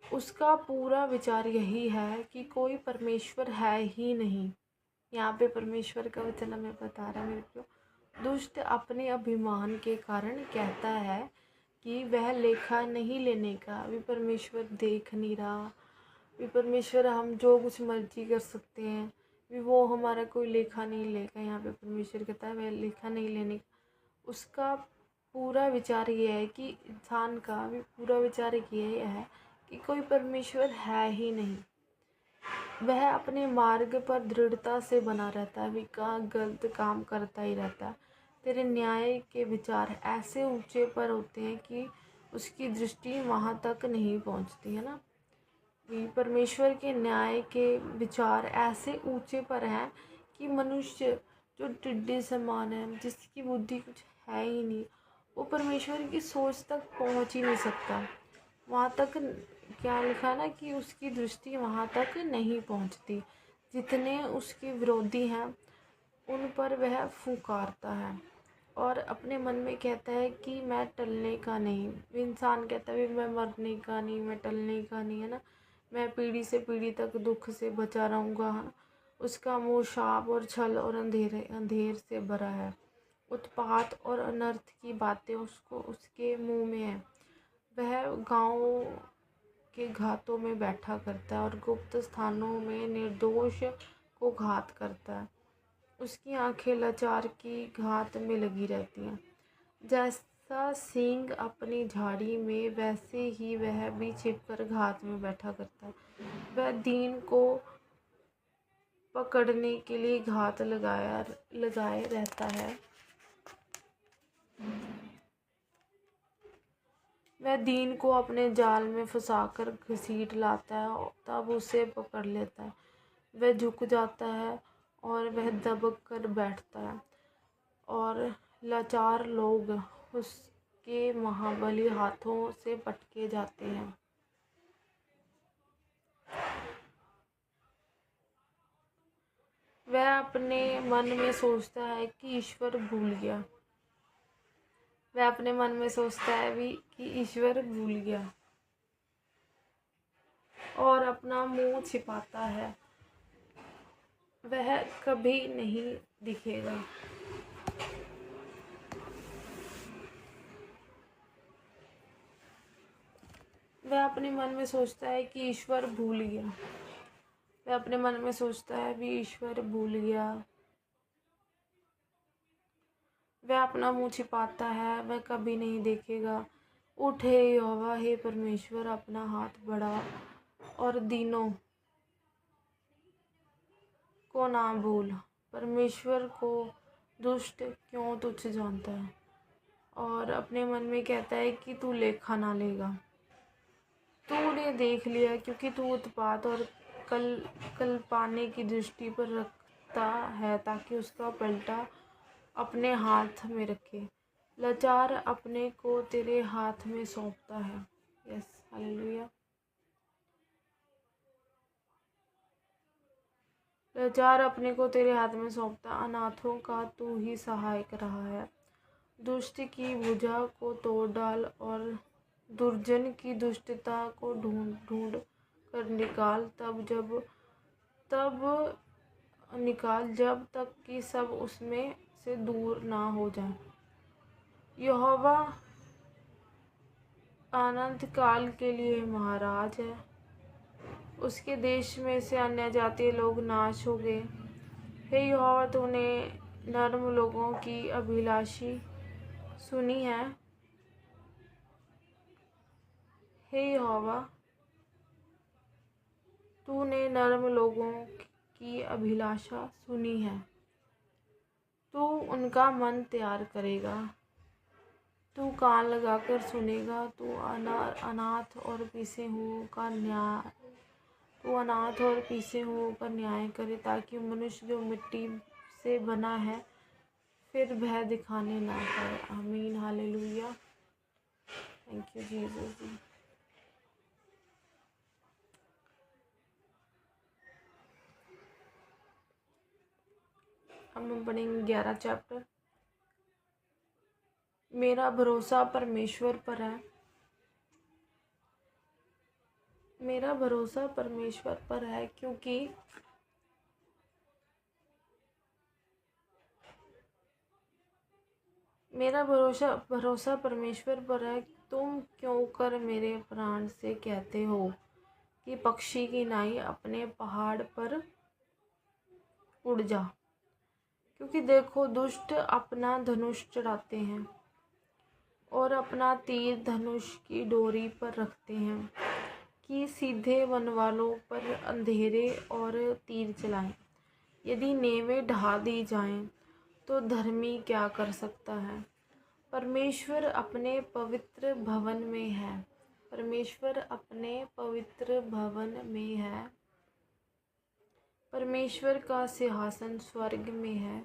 उसका पूरा विचार यही है कि कोई परमेश्वर है ही नहीं। यहाँ पे परमेश्वर का वचन हमें बता रहा है मेरे को। दुष्ट अपने अभिमान के कारण कहता है कि वह लेखा नहीं लेने का। अभी परमेश्वर देख नहीं रहा, अभी परमेश्वर हम जो कुछ मर्जी कर सकते हैं, भी वो हमारा कोई लेखा नहीं लेगा। यहाँ पे परमेश्वर कहता है वह लेखा नहीं लेने का। उसका पूरा विचार ये है कि इंसान का भी पूरा विचार ये है कि कोई परमेश्वर है ही नहीं। वह अपने मार्ग पर दृढ़ता से बना रहता है, भी गलत काम करता ही रहता है। तेरे न्याय के विचार ऐसे ऊंचे पर होते हैं कि उसकी दृष्टि वहाँ तक नहीं पहुँचती है ना। परमेश्वर के न्याय के विचार ऐसे ऊंचे पर हैं कि मनुष्य जो टिड्डे समान है, जिसकी बुद्धि कुछ है ही नहीं, वो परमेश्वर की सोच तक पहुँच ही नहीं सकता। वहाँ तक क्या लिखा है ना कि उसकी दृष्टि वहाँ तक नहीं पहुँचती। जितने उसके विरोधी हैं उन पर वह फुकारता है और अपने मन में कहता है कि मैं टलने का नहीं। इंसान कहता है मैं मरने का नहीं, मैं टलने का नहीं, है ना, मैं पीढ़ी से पीढ़ी तक दुख से बचा रहूँगा। उसका मुँह शाप और छल और अंधेर से भरा है। उत्पात और अनर्थ की बातें उसके मुँह में है। वह गाँव के घातों में बैठा करता है और गुप्त स्थानों में निर्दोष को घात करता है। उसकी आंखें लाचार की घात में लगी रहती हैं। जैसा सींग अपनी झाड़ी में, वैसे ही वह भी छिपकर घात में बैठा करता है। वह दीन को पकड़ने के लिए घात लगाए रहता है। वह दीन को अपने जाल में फंसाकर घसीट लाता है और तब उसे पकड़ लेता है। वह झुक जाता है और वह दबक कर बैठता है और लाचार लोग उसके महाबली हाथों से पटके जाते हैं। वह अपने मन में सोचता है कि ईश्वर भूल गया। वह अपने मन में सोचता है भी कि ईश्वर भूल गया और अपना मुंह छिपाता है। वह कभी नहीं दिखेगा। वह अपने मन में सोचता है कि ईश्वर भूल गया। वह अपने मन में सोचता है भी ईश्वर भूल गया। वह अपना मुंह छिपाता है, वह कभी नहीं देखेगा। उठ हे यहोवा, हे परमेश्वर, अपना हाथ बढ़ा और दीनों को ना भूल। परमेश्वर को दुष्ट क्यों तुच्छ जानता है और अपने मन में कहता है कि तू लेखा ना लेगा। तूने देख लिया, क्योंकि तू उत्पात और कल पाने की दृष्टि पर रखता है, ताकि उसका पलटा अपने हाथ में रखे। लाचार अपने को तेरे हाथ में सौंपता है। Yes, hallelujah. लाचार अपने को तेरे हाथ में सौंपता, अनाथों का तू ही सहायक रहा है। दुष्ट की भुजा को तोड़ डाल और दुर्जन की दुष्टता को ढूंढ ढूंढ कर निकाल, तब निकाल जब तक कि सब उसमें से दूर ना हो जाए। यहोवा अनंत काल के लिए महाराज है, उसके देश में से अन्य जातीय लोग नाश हो गए। हे यहोवा, तूने नर्म लोगों की अभिलाषी सुनी है। हे यहोवा, तूने नर्म लोगों की अभिलाषा सुनी है। तू उनका मन तैयार करेगा। तू कान लगाकर सुनेगा। तू अनाथ और पीसे हुओं का न्याय करे, ताकि मनुष्य जो मिट्टी से बना है फिर भय दिखाने ना पाए। आमीन, हालेलुया। Thank you Jesus. हम पढ़ेंगे 11 चैप्टर। मेरा भरोसा परमेश्वर पर है। मेरा भरोसा परमेश्वर पर है, क्योंकि मेरा भरोसा परमेश्वर पर है। तुम क्यों कर मेरे प्राण से कहते हो कि पक्षी की नाई अपने पहाड़ पर उड़ जा। क्योंकि देखो, दुष्ट अपना धनुष चढ़ाते हैं और अपना तीर धनुष की डोरी पर रखते हैं कि सीधे वन वालों पर अंधेरे और तीर चलाएं। यदि नेवें ढा दी जाएं तो धर्मी क्या कर सकता है। परमेश्वर अपने पवित्र भवन में है। परमेश्वर अपने पवित्र भवन में है। परमेश्वर का सिंहासन स्वर्ग में है।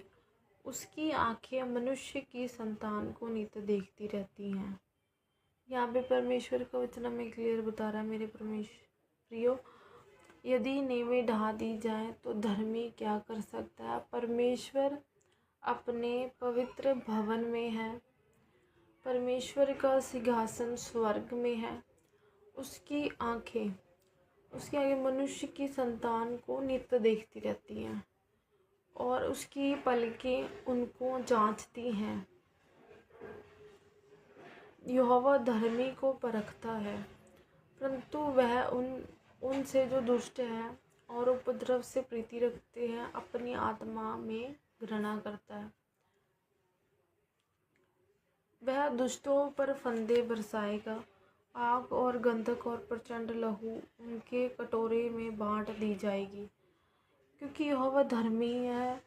उसकी आंखें मनुष्य की संतान को नित्य देखती रहती हैं। यहाँ पे परमेश्वर का वचन हमें क्लियर बता रहा है, मेरे प्रियो, यदि नेवें ढा दी जाएं तो धर्मी क्या कर सकता है। परमेश्वर अपने पवित्र भवन में है। परमेश्वर का सिंहासन स्वर्ग में है। उसकी आंखें मनुष्य की संतान को नित्य देखती रहती हैं और उसकी पलकें उनको जांचती हैं। यहोवा धर्मी को परखता है, परंतु वह उनसे जो दुष्ट हैं और उपद्रव से प्रीति रखते हैं अपनी आत्मा में घृणा करता है। वह दुष्टों पर फंदे बरसाएगा। आग और गंधक और प्रचंड लहू उनके कटोरे में बांट दी जाएगी। क्योंकि यहोवा धर्मी है,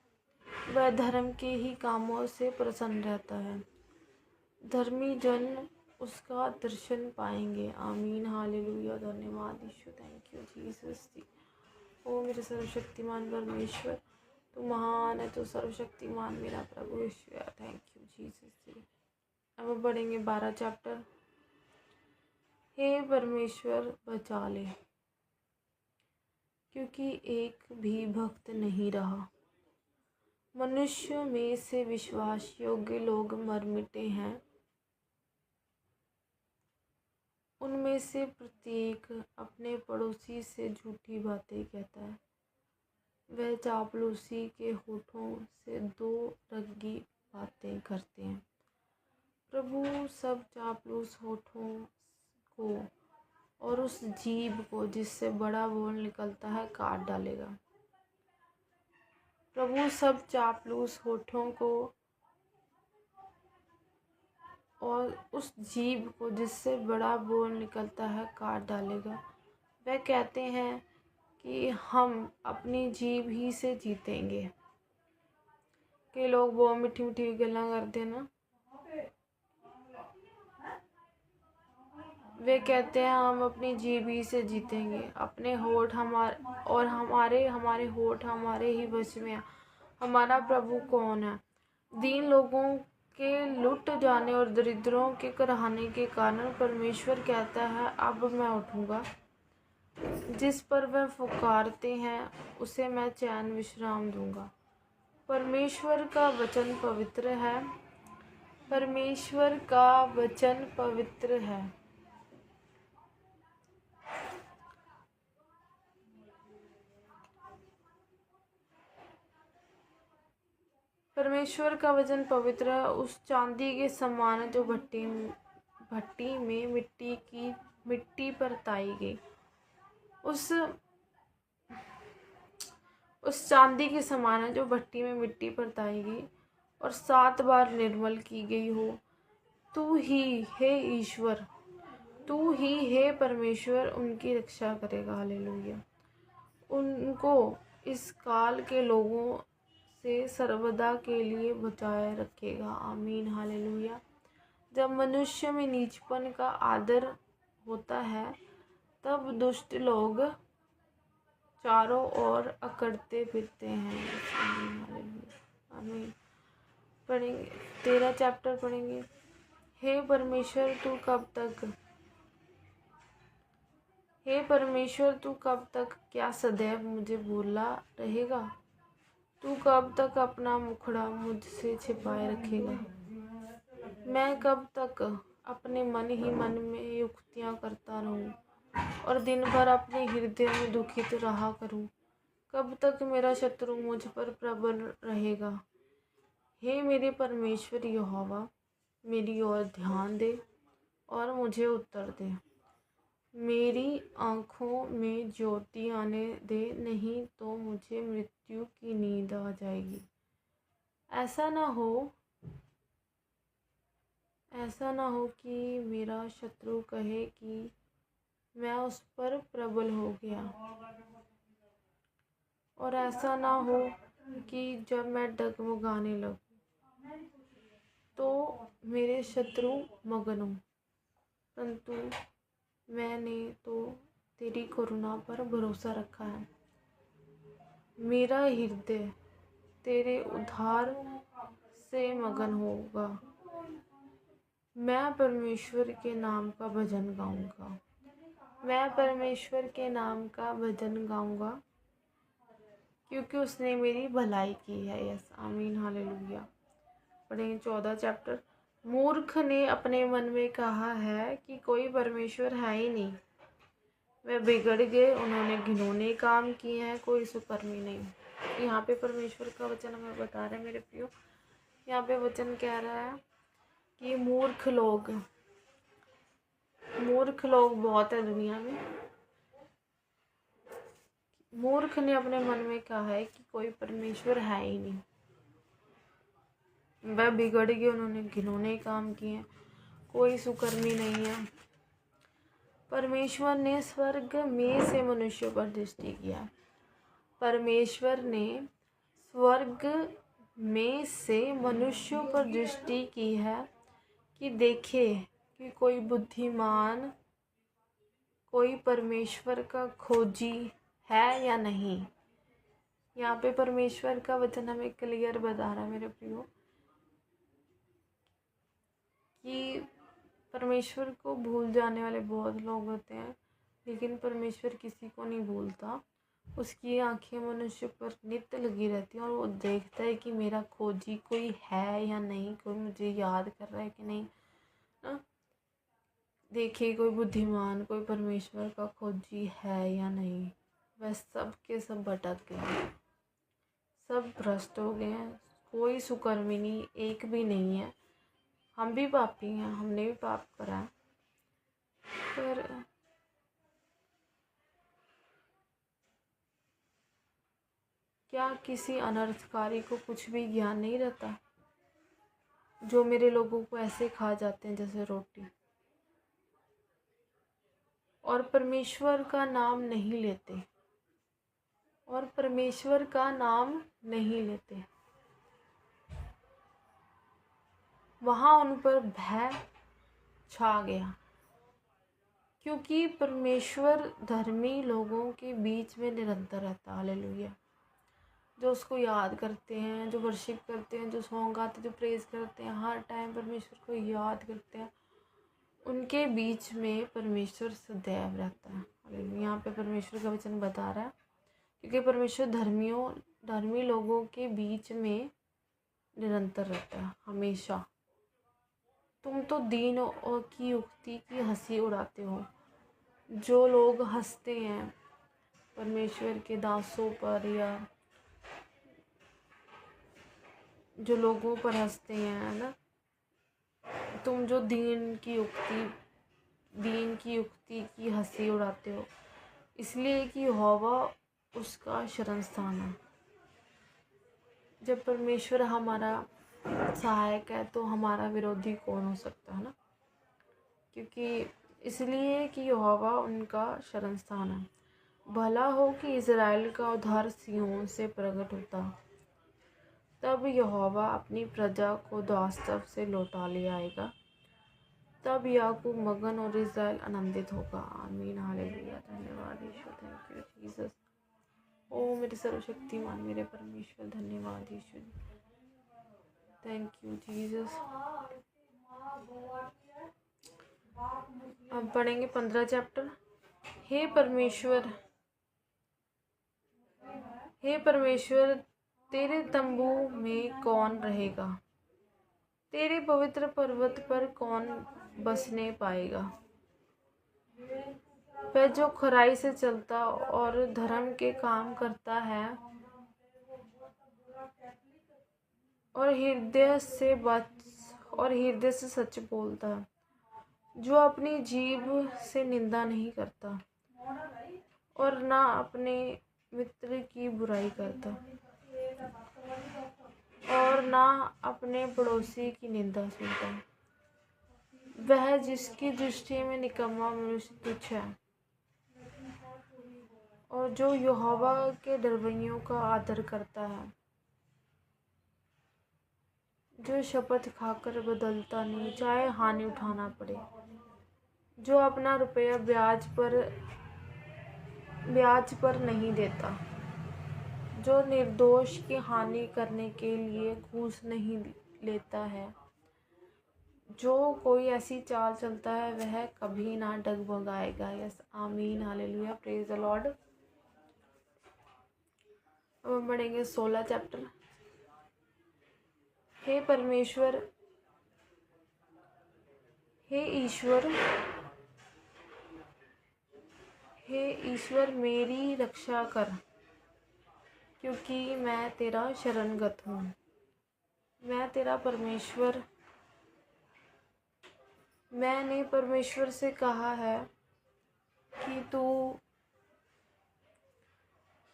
वह धर्म के ही कामों से प्रसन्न रहता है। धर्मी जन उसका दर्शन पाएंगे। आमीन, हालेलुया। धन्यवाद यीशु, थैंक यू जीसस। ओ मेरे सर्वशक्तिमान परमेश्वर, तू महान है, तू सर्वशक्तिमान मेरा प्रभु यीशु है। Thank you Jesus. अब पढ़ेंगे 12 चैप्टर। हे परमेश्वर, बचा ले, क्योंकि एक भी भक्त नहीं रहा। मनुष्य में से विश्वास योग्य लोग मर मिटे हैं। उनमें से प्रत्येक अपने पड़ोसी से झूठी बातें कहता है। वह चापलूसी के होठों से दो रंगी बातें करते हैं। प्रभु सब चापलूस होठों को और उस जीभ को जिससे बड़ा बोल निकलता है काट डालेगा। प्रभु सब चापलूस होठों को और उस जीभ को जिससे बड़ा बोल निकलता है काट डालेगा। वह कहते हैं कि हम अपनी जीभ ही से जीतेंगे। के लोग बहुत मीठी मीठी गल्लां करते हैं ना, वे कहते हैं हम अपनी जीभ ही से जीतेंगे। अपने होठ हमारे होठ हमारे ही वश में है। हमारा प्रभु कौन है। दीन लोगों के लुट जाने और दरिद्रों के कराहने के कारण परमेश्वर कहता है, अब मैं उठूंगा जिस पर वह पुकारते हैं उसे मैं चैन विश्राम दूंगा। परमेश्वर का वचन पवित्र है। परमेश्वर का वचन पवित्र है। परमेश्वर का वचन पवित्र है, उस चांदी के समान जो भट्टी में मिट्टी पर ताई गई। उस चांदी के समान है जो भट्टी में मिट्टी पर ताई गई और 7 बार निर्मल की गई हो। तू ही हे ईश्वर, तू ही हे परमेश्वर उनकी रक्षा करेगा। हालेलुया। उनको इस काल के लोगों से सर्वदा के लिए बचाए रखेगा। आमीन। हालेलुया। जब मनुष्य में नीचपन का आदर होता है तब दुष्ट लोग चारों ओर अकड़ते फिरते हैं। आमीन। हालेलुया। आमीन। पढ़ेंगे 13 चैप्टर पढ़ेंगे। हे परमेश्वर तू कब तक क्या सदैव मुझे भूला रहेगा? तू कब तक अपना मुखड़ा मुझसे छिपाए रखेगा? मैं कब तक अपने मन ही मन में युक्तियां करता रहूं और दिन भर अपने हृदय में दुखित रहा करूं? कब तक मेरा शत्रु मुझ पर प्रबल रहेगा? हे मेरे परमेश्वर यहोवा, मेरी ओर ध्यान दे और मुझे उत्तर दे। मेरी आँखों में ज्योति आने दे, नहीं तो मुझे मृत्यु की नींद आ जाएगी। ऐसा ना हो कि मेरा शत्रु कहे कि मैं उस पर प्रबल हो गया, और ऐसा ना हो कि जब मैं डगमगाने लगूं तो मेरे शत्रु मगन हों। परंतु मैंने तो तेरी करुणा पर भरोसा रखा है। मेरा हृदय तेरे उद्धार से मगन होगा। मैं परमेश्वर के नाम का भजन गाऊंगा। मैं परमेश्वर के नाम का भजन गाऊंगा क्योंकि उसने मेरी भलाई की है। यस, आमीन। हालेलुया। पढ़ेंगे 14 चैप्टर। मूर्ख ने अपने मन में कहा है कि कोई परमेश्वर है ही नहीं। वे बिगड़ गए, उन्होंने घिनौने काम किए हैं, कोई सुकर्मी नहीं। यहाँ पे परमेश्वर का वचन हमें बता रहा है मेरे प्रियो। यहाँ पे वचन कह रहा है कि मूर्ख लोग बहुत है दुनिया में। मूर्ख ने अपने मन में कहा है कि कोई परमेश्वर है ही नहीं। वह बिगड़ गए, उन्होंने घिनौने काम किए, कोई सुकर्मी नहीं है। परमेश्वर ने स्वर्ग में से मनुष्य पर दृष्टि किया। परमेश्वर ने स्वर्ग में से मनुष्यों पर दृष्टि की है कि देखे कि कोई बुद्धिमान, कोई परमेश्वर का खोजी है या नहीं। यहाँ पे परमेश्वर का वचन हमें क्लियर बता रहा है मेरे प्रियो कि परमेश्वर को भूल जाने वाले बहुत लोग होते हैं, लेकिन परमेश्वर किसी को नहीं भूलता। उसकी आंखें मनुष्य पर नित्य लगी रहती हैं और वो देखता है कि मेरा खोजी कोई है या नहीं, कोई मुझे याद कर रहा है कि नहीं ना। देखिए, कोई बुद्धिमान, कोई परमेश्वर का खोजी है या नहीं। वह सब के सब भटक गए, सब भ्रष्ट हो गए हैं। कोई सुकर्मी नहीं, एक भी नहीं है। हम भी पापी हैं, हमने भी पाप करा है, पर क्या किसी अनर्थकारी को कुछ भी ज्ञान नहीं रहता, जो मेरे लोगों को ऐसे खा जाते हैं जैसे रोटी, और परमेश्वर का नाम नहीं लेते, वहाँ उन पर भय छा गया, क्योंकि परमेश्वर धर्मी लोगों के बीच में निरंतर रहता। हालेलुया। जो उसको याद करते हैं, जो वर्शिप करते हैं, जो सॉन्ग गाते हैं, जो प्रेज करते हैं, हर टाइम परमेश्वर को याद करते हैं, उनके बीच में परमेश्वर सदैव रहता है। यहाँ पे परमेश्वर का वचन बता रहा है, क्योंकि परमेश्वर धर्मी लोगों के बीच में निरंतर रहता है हमेशा। तुम तो दीन और की युक्ति की हंसी उड़ाते हो। जो लोग हंसते हैं परमेश्वर के दासों पर, या जो लोगों पर हंसते हैं, है ना, तुम जो दीन की युक्ति की हंसी उड़ाते हो, इसलिए कि यहोवा उसका शरण स्थान है। जब परमेश्वर हमारा सहायक है तो हमारा विरोधी कौन हो सकता है ना, क्योंकि इसलिए कि यहोवा उनका शरण स्थान है। भला हो कि इज़राइल का उद्धार सिय्योन से प्रकट होता। तब यहोवा अपनी प्रजा को दासत्व से लौटा ले आएगा। तब याकूब मगन और इज़राइल आनंदित होगा। आमीन, हालेलुया। धन्यवाद यीशु, थैंक यू जीसस। ओ मेरे सर्वशक्तिमान मेरे परमेश्वर, धन्यवाद यीशु, थैंक यू जीसस। अब पढ़ेंगे 15 चैप्टर। हे परमेश्वर तेरे तंबू में कौन रहेगा? तेरे पवित्र पर्वत पर कौन बसने पाएगा? वह जो खराई से चलता और धर्म के काम करता है और हृदय से सच बोलता है, जो अपनी जीभ से निंदा नहीं करता और ना अपने मित्र की बुराई करता और ना अपने पड़ोसी की निंदा सुनता। वह जिसकी दृष्टि में निकम्मा मनुष्य तुच्छ है और जो यहोवा के डरवैयों का आदर करता है, जो शपथ खाकर बदलता नहीं, चाहे हानि उठाना पड़े, जो अपना रुपया ब्याज पर नहीं देता, जो निर्दोष की हानि करने के लिए घूस नहीं लेता है, जो कोई ऐसी चाल चलता है वह कभी ना डगमगाएगा। यस, आमीन, हालेलुया, प्रेज द लॉर्ड। अब हम पढ़ेंगे 16 चैप्टर। हे परमेश्वर, हे ईश्वर मेरी रक्षा कर, क्योंकि मैं तेरा शरणगत हूँ। मैं तेरा परमेश्वर, मैंने परमेश्वर से कहा है कि तू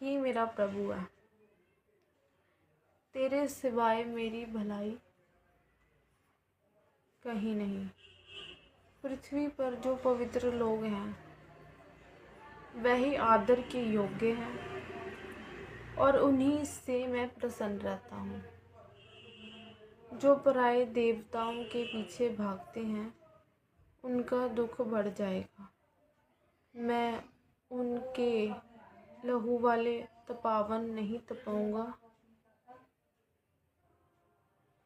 ही मेरा प्रभु है। तेरे सिवाय मेरी भलाई कहीं नहीं। पृथ्वी पर जो पवित्र लोग हैं वही आदर के योग्य हैं और उन्हीं से मैं प्रसन्न रहता हूँ। जो पराये देवताओं के पीछे भागते हैं उनका दुख बढ़ जाएगा। मैं उनके लहू वाले तपावन नहीं तपाऊंगा।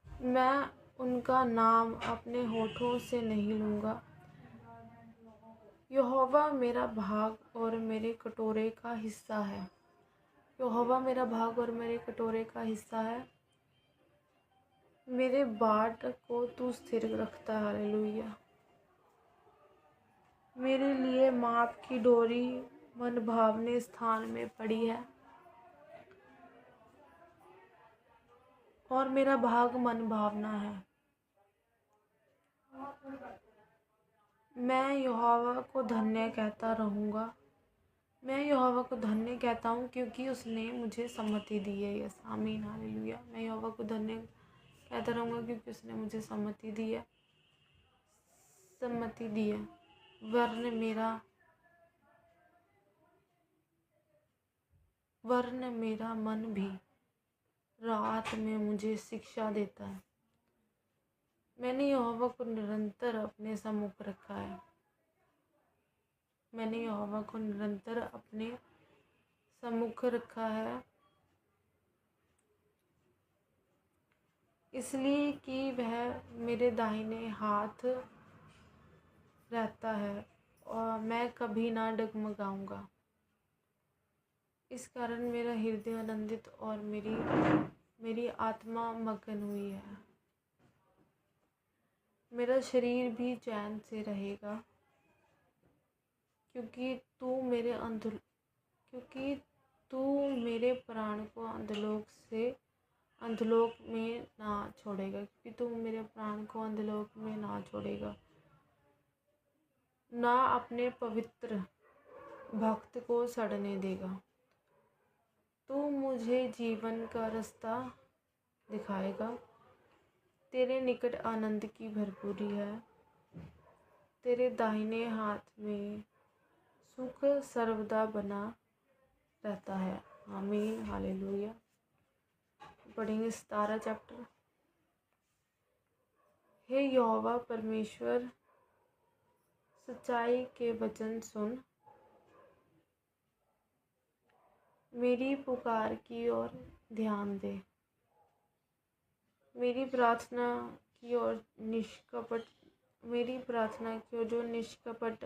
मैं उनका नाम अपने होठों से नहीं लूँगा। यहोवा मेरा भाग और मेरे कटोरे का हिस्सा है। यहोवा मेरा भाग और मेरे कटोरे का हिस्सा है। मेरे बाट को तू स्थिर रखता है। हालेलुया। मेरे लिए माप की डोरी मनभावने स्थान में पड़ी है और मेरा भाग मनभावना है। मैं यहोवा को धन्य कहता रहूँगा। मैं यहोवा को धन्य कहता हूँ क्योंकि उसने मुझे सम्मति दी है। यस, आमीन, हालेलुया। मैं यहोवा को धन्य कहता रहूँगा क्योंकि उसने मुझे सम्मति दी है। वरन मेरा मन भी रात में मुझे शिक्षा देता है। मैंने यहोवा को निरंतर अपने सम्मुख रखा है। मैंने यहोवा को निरंतर अपने सम्मुख रखा है, इसलिए कि वह मेरे दाहिने हाथ रहता है और मैं कभी ना डगमगाऊंगा। इस कारण मेरा हृदय आनंदित और मेरी आत्मा मगन हुई है। मेरा शरीर भी चैन से रहेगा, क्योंकि तू मेरे प्राण को अंधलोक में ना छोड़ेगा, क्योंकि तू मेरे प्राण को अंधलोक में ना छोड़ेगा, ना अपने पवित्र भक्त को सड़ने देगा। तू मुझे जीवन का रास्ता दिखाएगा। तेरे निकट आनंद की भरपूरी है। तेरे दाहिने हाथ में सुख सर्वदा बना रहता है। आमीन, हालेलुया। पढ़ेंगे 17 चैप्टर। हे यहोवा परमेश्वर, सच्चाई के वचन सुन, मेरी पुकार की ओर ध्यान दे। मेरी प्रार्थना की ओर जो निष्कपट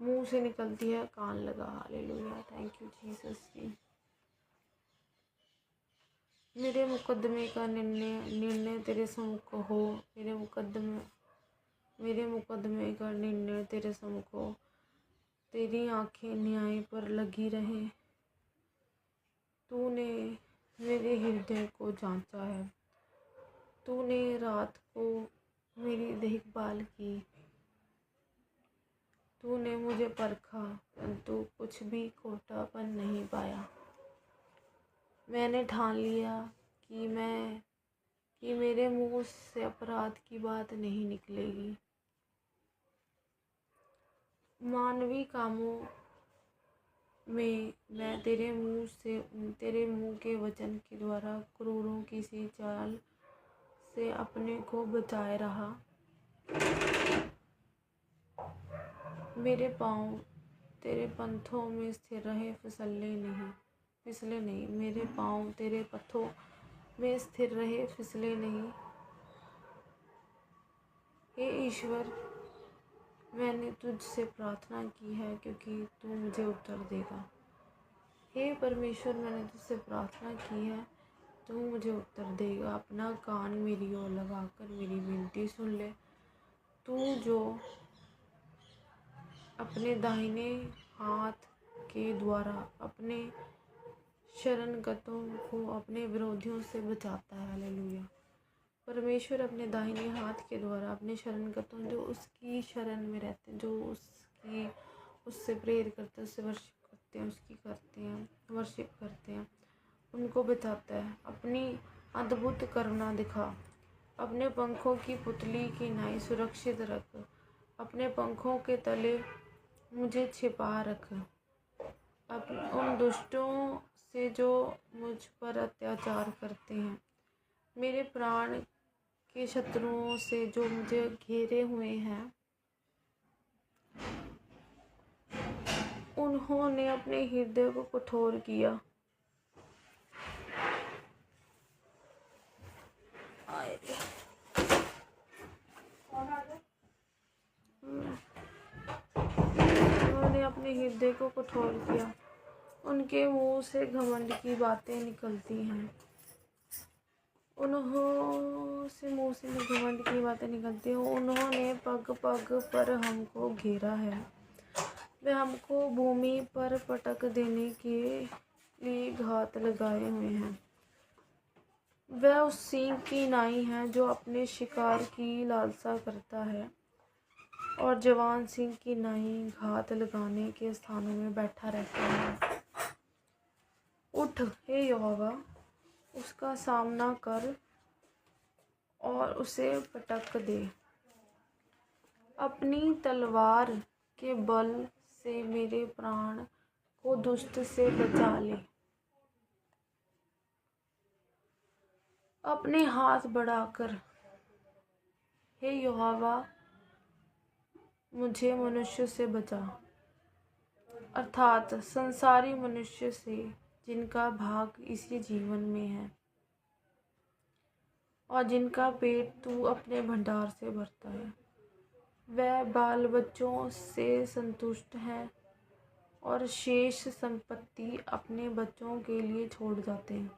मुंह से निकलती है कान लगा। हालेलुया, थैंक यू जीसस जी। मेरे मुकदमे का निर्णय तेरे सम्मुख हो। मेरे मुकदमे का निर्णय तेरे सम्मुख हो। तेरी आंखें न्याय पर लगी रहें। तूने मेरे हृदय को जांचा है। तूने रात को मेरी देखभाल की। तूने मुझे परखा, परंतु कुछ भी खोटापन नहीं पाया। मैंने ठान लिया कि मेरे मुंह से अपराध की बात नहीं निकलेगी। मानवी कामों में मैं तेरे मुंह के वचन के द्वारा क्रूरों की सी चाल से अपने को बचाए रहा। मेरे पाँव तेरे पंथों में स्थिर रहे, फिसले नहीं। मेरे पाँव तेरे पथों में स्थिर रहे, फिसले नहीं। हे ईश्वर, मैंने तुझसे प्रार्थना की है, क्योंकि तू मुझे उत्तर देगा। हे परमेश्वर, मैंने तुझसे प्रार्थना की है, तू मुझे उत्तर देगा। अपना कान मेरी ओर लगाकर मेरी विनती सुन ले। तू जो अपने दाहिने हाथ के द्वारा अपने शरणगतों को अपने विरोधियों से बचाता है। हालेलुया। परमेश्वर अपने दाहिने हाथ के द्वारा अपने शरणगतों, जो उसकी शरण में रहते हैं, जो उससे प्रेयर करते हैं, उससे वर्शिप करते हैं, उनको बचाता है। अपनी अद्भुत करुणा दिखा। अपने पंखों की पुतली की नाई सुरक्षित रख। अपने पंखों के तले मुझे छिपा रख। उन दुष्टों से जो मुझ पर अत्याचार करते हैं, मेरे प्राण के शत्रुओं से जो मुझे घेरे हुए हैं, उन्होंने अपने हृदय को कठोर किया। उन्होंने अपने हृदय को कठोर किया। उनके मुंह से घमंड की बातें निकलती हैं। उन्होंने पग पग पर हमको घेरा है। वे हमको भूमि पर पटक देने के लिए घात लगाए हुए हैं। वह उस सिंह की नाई है जो अपने शिकार की लालसा करता है, और जवान सिंह की नाई घात लगाने के स्थानों में बैठा रहता है। उठ हे यहोवा, उसका सामना कर और उसे पटक दे। अपनी तलवार के बल से मेरे प्राण को दुष्ट से बचा ले। अपने हाथ बढ़ाकर हे यहोवा, मुझे मनुष्य से बचा, अर्थात संसारी मनुष्य से, जिनका भाग इसी जीवन में है और जिनका पेट तू अपने भंडार से भरता है। वह बाल बच्चों से संतुष्ट हैं और शेष संपत्ति अपने बच्चों के लिए छोड़ जाते हैं।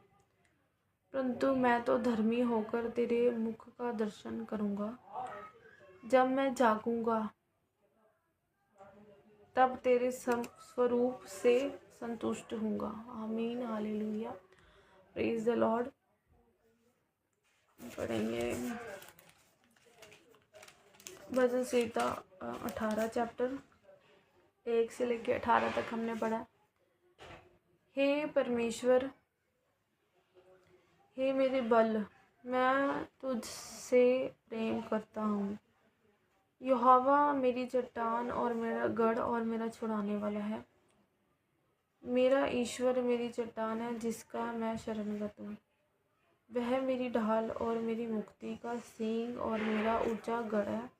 परंतु मैं तो धर्मी होकर तेरे मुख का दर्शन करूँगा। जब मैं जागूंगा तब तेरे स्वरूप से संतुष्ट होऊंगा। आमीन, हालेलुया, प्रेज द लॉर्ड। पढ़ेंगे भजन संहिता 18 चैप्टर 1 से लेकर 18 तक हमने पढ़ा। हे परमेश्वर, हे मेरे बल, मैं तुझसे प्रेम करता हूँ। यहोवा मेरी चट्टान और मेरा गढ़ और मेरा छुड़ाने वाला है। मेरा ईश्वर मेरी चट्टान है जिसका मैं शरणगत हूँ। वह मेरी ढाल और मेरी मुक्ति का सींग और मेरा ऊंचा गढ़ है।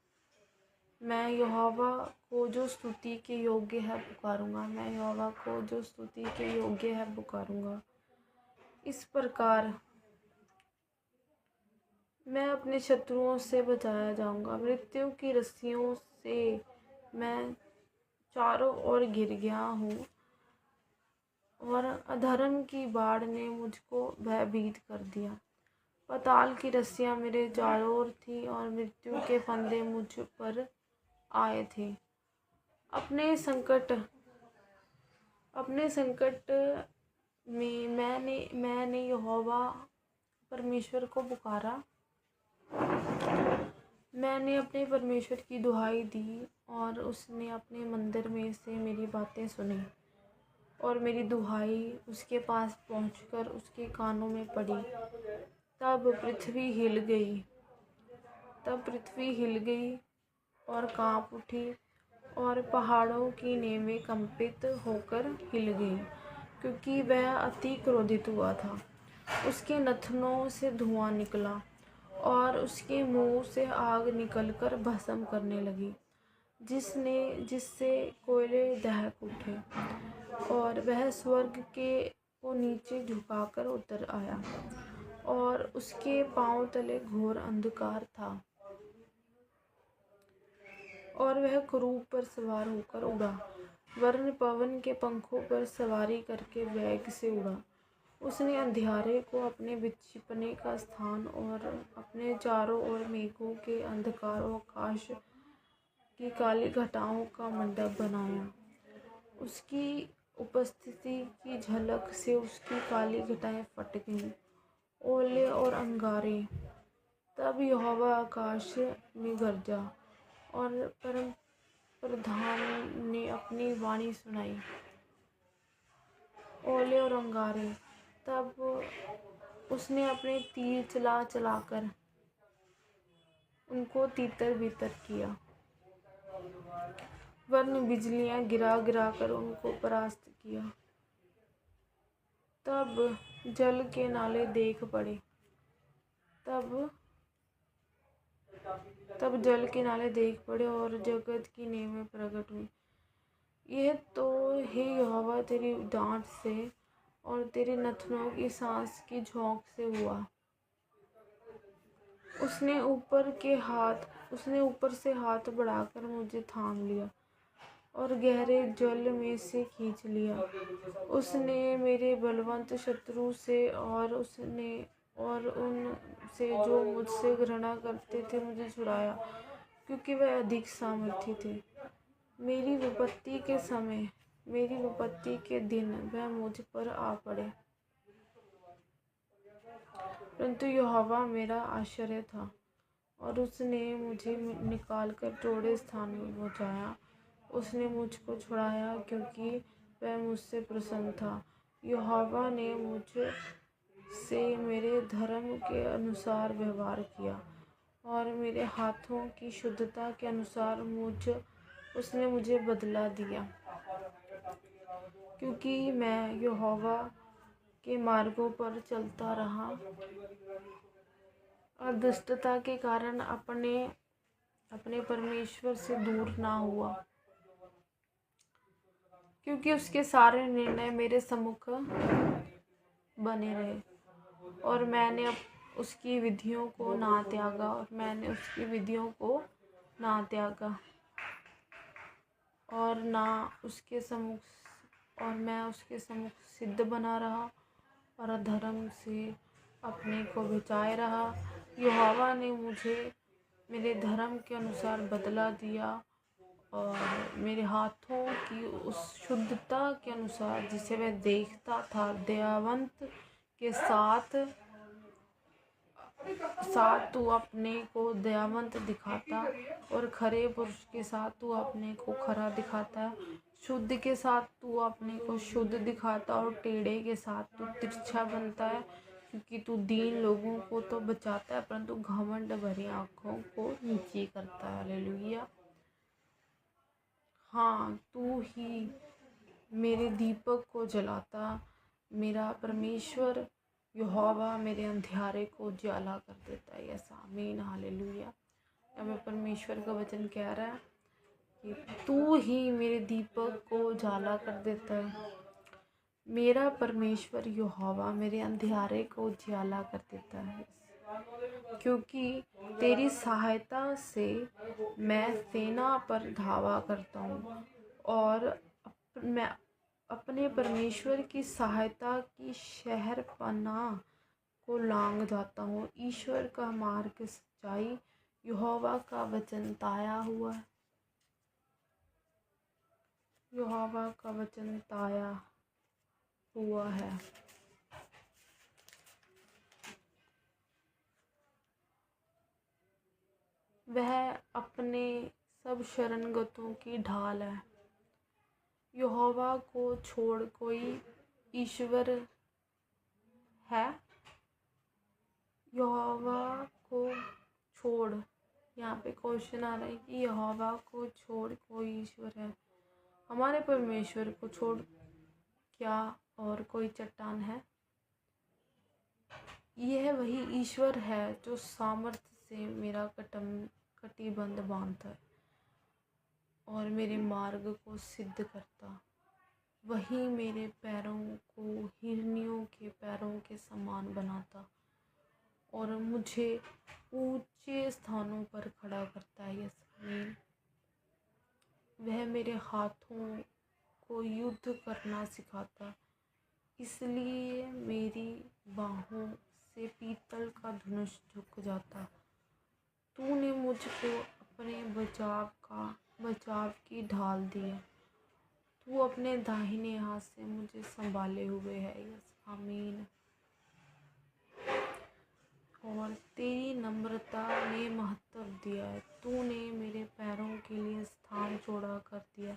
मैं यहोवा को जो स्तुति के योग्य है पुकारूंगा। मैं यहोवा को जो स्तुति के योग्य है पुकारूंगा। इस प्रकार मैं अपने शत्रुओं से बचाया जाऊंगा। मृत्यु की रस्सियों से मैं चारों ओर घिर गया हूँ और अधर्म की बाढ़ ने मुझको भयभीत कर दिया। पाताल की रस्सियाँ मेरे चारों ओर थी और मृत्यु के फंदे मुझ पर आए थे। अपने संकट में मैंने यहोवा परमेश्वर को पुकारा। मैंने अपने परमेश्वर की दुहाई दी और उसने अपने मंदिर में से मेरी बातें सुनी और मेरी दुहाई उसके पास पहुंचकर उसके कानों में पड़ी। तब पृथ्वी हिल गई और कांप उठी और पहाड़ों की नींवें कंपित होकर हिल गई, क्योंकि वह अति क्रोधित हुआ था। उसके नथनों से धुआं निकला और उसके मुंह से आग निकलकर भस्म करने लगी, जिससे कोयले दहक उठे और वह स्वर्ग को नीचे झुकाकर उतर आया और उसके पांव तले घोर अंधकार था और वह करूब पर सवार होकर उड़ा, वरन पवन के पंखों पर सवारी करके वेग से उड़ा। उसने अंधियारे को अपने छिपने का स्थान और अपने चारों ओर मेघों के अंधकार और आकाश की काली घटाओं का मंडप बनाया। उसकी उपस्थिति की झलक से उसकी काली घटाएं फट गईं, ओले और अंगारे। तब यहोवा आकाश में गरजा और परम प्रधान ने अपनी वाणी सुनाई। ओले और अंगारे। तब उसने अपने तीर चलाकर उनको तीतर बीतर किया, वरन बिजलियां गिरा कर उनको परास्त किया। तब जल के नाले देख पड़े और जगत की नींवें प्रकट हुई। यह तो हे यहोवा तेरी डांट से और तेरे नथनों की सांस की झोंक से हुआ। उसने ऊपर से हाथ बढ़ाकर मुझे थाम लिया और गहरे जल में से खींच लिया। उसने मेरे बलवंत शत्रु से और उन से जो मुझसे घृणा करते थे मुझे छुड़ाया, क्योंकि वह अधिक सामर्थी थे। मेरी विपत्ति के दिन वह मुझ पर आ पड़े। परंतु यहोवा मेरा आश्रय था और उसने मुझे निकालकर चौड़े स्थान में पहुँचाया। उसने मुझको छुड़ाया क्योंकि वह मुझसे प्रसन्न था। यहोवा ने मुझ से मेरे धर्म के अनुसार व्यवहार किया और मेरे हाथों की शुद्धता के अनुसार उसने मुझे बदला दिया, क्योंकि मैं यहोवा के मार्गों पर चलता रहा और दुष्टता के कारण अपने परमेश्वर से दूर ना हुआ, क्योंकि उसके सारे निर्णय मेरे सम्मुख बने रहे और मैंने उसकी विधियों को ना त्यागा और मैंने उसकी विधियों को ना त्यागा, और ना उसके सम्मुख, और मैं उसके सम्मुख सिद्ध बना रहा और अधर्म से अपने को बचाए रहा। यहोवा ने मुझे मेरे धर्म के अनुसार बदला दिया और मेरे हाथों की उस शुद्धता के अनुसार जिसे वह देखता था, दयावंत के साथ तू अपने को दयावंत दिखाता और खरे पुरुष के साथ तू अपने को खरा दिखाता है। शुद्ध के साथ तू अपने को शुद्ध दिखाता और टेढ़े के साथ तू तिरछा बनता है, क्योंकि तू दीन लोगों को तो बचाता है परंतु घमंड भरी आँखों को नीची करता है। हालेलुया। हाँ, तू ही मेरे दीपक को जलाता, मेरा परमेश्वर यहोवा मेरे अंधियारे को उजाला कर देता है। यस आमीन हालेलुया। अब परमेश्वर का वचन कह रहा है कि तू ही मेरे दीपक को उजाला कर देता है। मेरा परमेश्वर यहोवा मेरे अंधियारे को उजाला कर देता है, क्योंकि तेरी सहायता से मैं सेना पर धावा करता हूँ और मैं अपने परमेश्वर की सहायता की शहरपनाह को लांघ जाता हूँ। ईश्वर का मार्ग सच्चाई, यहोवा का वचन ताया हुआ है। यहोवा का वचन ताया हुआ है। वह अपने सब शरणगतों की ढाल है। यहोवा को छोड़ कोई ईश्वर है? यहोवा को छोड़, यहाँ पे क्वेश्चन आ रहा है कि यहोवा को छोड़ कोई ईश्वर है? हमारे परमेश्वर को छोड़ क्या और कोई चट्टान है? यह वही ईश्वर है जो सामर्थ्य से मेरा कटिबंध बांधता है और मेरे मार्ग को सिद्ध करता। वही मेरे पैरों को हिरनियों के पैरों के समान बनाता और मुझे ऊंचे स्थानों पर खड़ा करता है। यस आमीन। वह मेरे हाथों को युद्ध करना सिखाता, इसलिए मेरी बाहों से पीतल का धनुष झुक जाता। तूने मुझको अपने बचाव की ढाल दी है। तू अपने दाहिने हाथ से मुझे संभाले हुए है। यस आमीन। और तेरी नम्रता ने महत्व दिया है। तूने मेरे पैरों के लिए स्थान चौड़ा कर दिया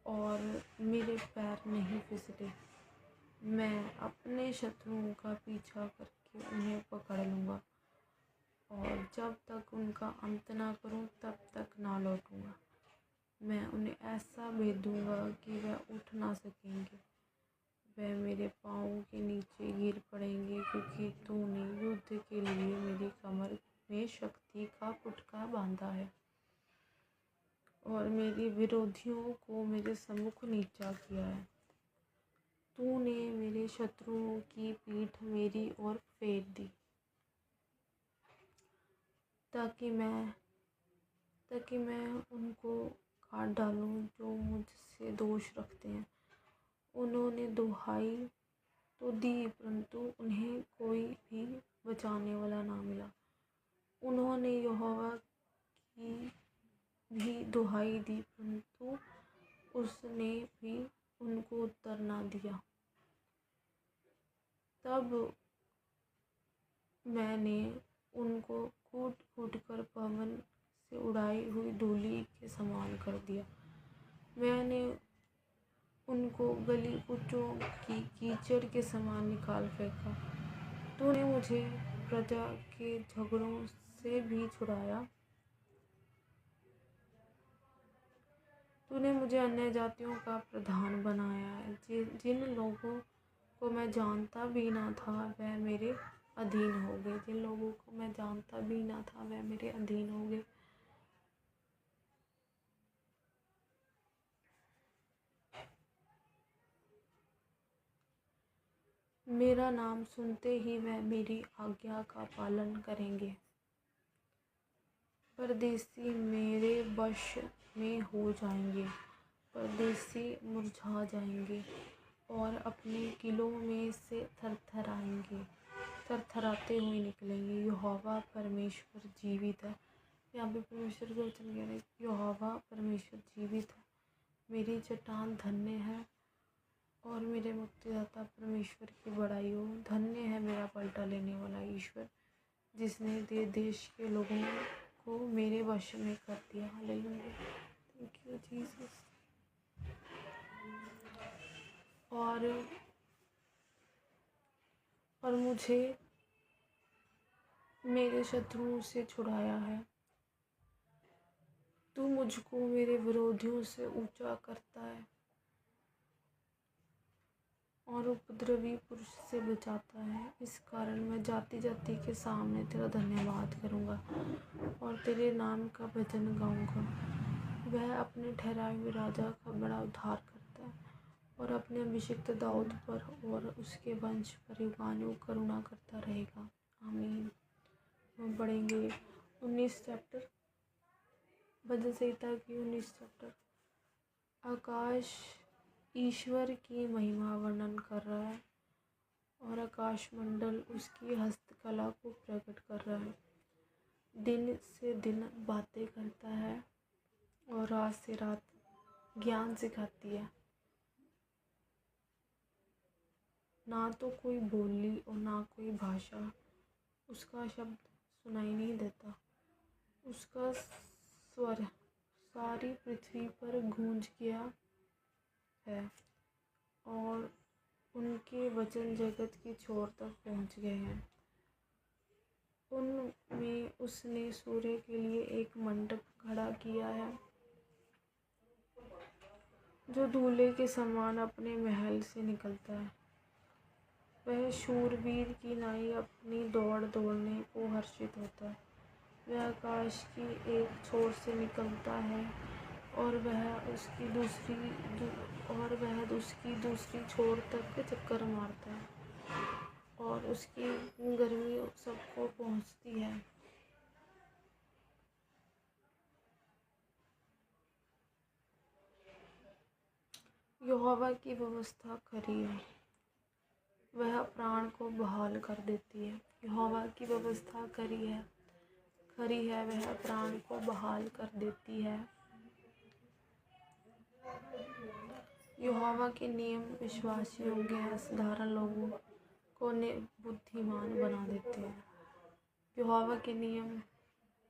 और मेरे पैर नहीं फिसले। मैं अपने शत्रुओं का पीछा करके उन्हें पकड़ लूँगा और जब तक उनका अंत ना करूँ तब तक ना लौटूँगा। मैं उन्हें ऐसा भेदूँगा कि वह उठ ना सकेंगे। वह मेरे पाँवों के नीचे गिर पड़ेंगे, क्योंकि तूने युद्ध के लिए मेरी कमर में शक्ति का पुटका बांधा है और मेरे विरोधियों को मेरे सम्मुख नीचा किया है। तूने मेरे शत्रुओं की पीठ मेरी ओर फेर दी, ताकि मैं उनको काट डालूं जो मुझसे दोष रखते हैं। उन्होंने दुहाई तो दी परंतु उन्हें कोई भी बचाने वाला ना मिला। उन्होंने यहोवा की भी दुहाई दी परंतु उसने भी उनको उत्तर ना दिया। तब मैंने उनको कूट कूट कर पवन से उड़ाई हुई धूलि के समान कर दिया। मैंने उनको गली कुचों की कीचड़ के समान निकाल फेंका। तूने मुझे प्रजा के झगड़ों से भी छुड़ाया। तूने मुझे अन्य जातियों का प्रधान बनाया है। जिन लोगों को मैं जानता भी ना था वह मेरे अधीन हो गए। जिन लोगों को मैं जानता भी ना था वह मेरे अधीन हो गए। मेरा नाम सुनते ही वह मेरी आज्ञा का पालन करेंगे। परदेसी मेरे वश में हो जाएंगे, परदेसी मुरझा जाएंगे और अपने किलों में से थरथराएंगे, थरथराते हुए निकलेंगे। यहोवा परमेश्वर जीवित है। यहाँ पे परमेश्वर का वचन कह रहे हैं, यहोवा परमेश्वर जीवित है, मेरी चट्टान धन्य है और मेरे मुक्तिदाता परमेश्वर की बड़ाई हो। धन्य है मेरा पलटा लेने वाला ईश्वर, जिसने देश के लोगों को मेरे वश में कर दिया। Hallelujah, thank you Jesus. और मुझे मेरे शत्रुओं से छुड़ाया है। तू मुझको मेरे विरोधियों से ऊंचा करता है और उपद्रवी पुरुष से बचाता है। इस कारण मैं जाति जाति के सामने तेरा धन्यवाद करूँगा और तेरे नाम का भजन गाऊँगा। वह अपने ठहराए हुए राजा का बड़ा उद्धार करता है और अपने अभिषिक्त दाऊद पर और उसके वंश पर युगानुयुग करुणा करता रहेगा। आमीन। हम पढ़ेंगे 19 चैप्टर, भजन संहिता की 19 चैप्टर। आकाश ईश्वर की महिमा वर्णन कर रहा है और आकाश मंडल उसकी हस्तकला को प्रकट कर रहा है। दिन से दिन बातें करता है और रात से रात ज्ञान सिखाती है। ना तो कोई बोली और ना कोई भाषा, उसका शब्द सुनाई नहीं देता। उसका स्वर सारी पृथ्वी पर गूंज गया है और उनके वचन जगत की छोर तक पहुंच गए हैं। उनमें उसने सूर्य के लिए एक मंडप खड़ा किया है, जो दूल्हे के समान अपने महल से निकलता है। वह शूरवीर की नाई अपनी दौड़ दौड़ने को हर्षित होता है। वह आकाश की एक छोर से निकलता है और वह उसकी दूसरी छोर तक चक्कर मारता है और उसकी गर्मी सबको पहुंचती है। यहोवा की व्यवस्था खरी है, वह प्राण को बहाल कर देती है। यहोवा की व्यवस्था खरी है, वह प्राण को बहाल कर देती है। यहोवा के नियम विश्वास योग्य हैं, साधारण लोगों को बुद्धिमान बना देते हैं। यहोवा के नियम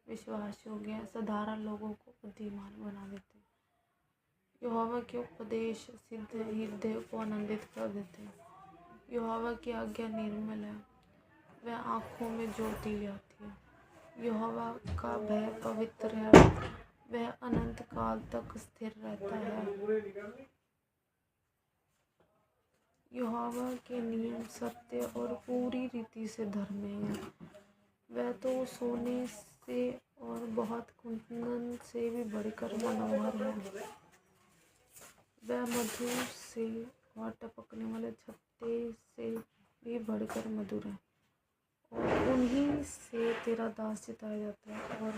विश्वास योग्य हैं, साधारण लोगों को बुद्धिमान बना देते हैं। यहोवा के उपदेश सिद्ध हृदय को आनंदित कर देते हैं। यहोवा की आज्ञा निर्मल है, वह आँखों में ज्योति ले आती है। यहोवा का भय पवित्र है, वह अनंत काल तक स्थिर रहता है। यहोवा के नियम सत्य और पूरी रीति से धर्मी हैं। वह तो सोने से और बहुत कुंदन से भी बढ़कर मनोहर है। वह मधु से और टपकने वाले छत्ते से भी बढ़कर मधुर है और उन्हीं से तेरा दास जिताया जाता है और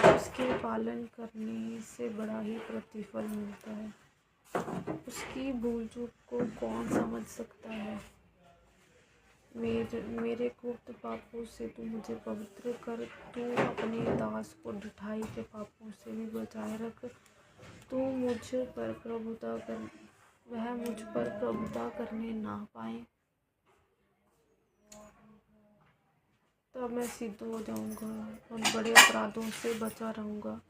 उसके पालन करने से बड़ा ही प्रतिफल मिलता है। उसकी भूल चूक को कौन समझ सकता है। मेरे गुप्त पापों से तू मुझे पवित्र कर, तू अपने दास को ढिठाई के पापों से भी बचाए रख। तू मुझ पर प्रभुता कर, वह मुझ पर प्रभुता करने ना पाए, तब मैं सिद्ध हो जाऊंगा और बड़े अपराधों से बचा रहूंगा।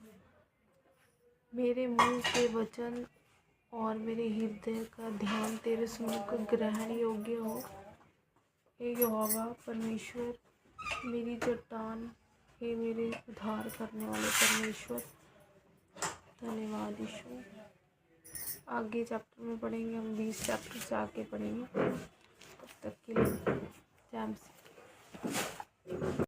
मेरे मुंह के वचन और मेरे हृदय का ध्यान तेरे सन्मुख ग्रहण योग्य हो। हे यहोवा परमेश्वर, मेरी चट्टान, हे मेरे उद्धार करने वाले परमेश्वर, धन्यवाद यीशु। आगे चैप्टर में पढ़ेंगे, हम 20 चैप्टर से आगे पढ़ेंगे। तब तक के लिए जय मसीह।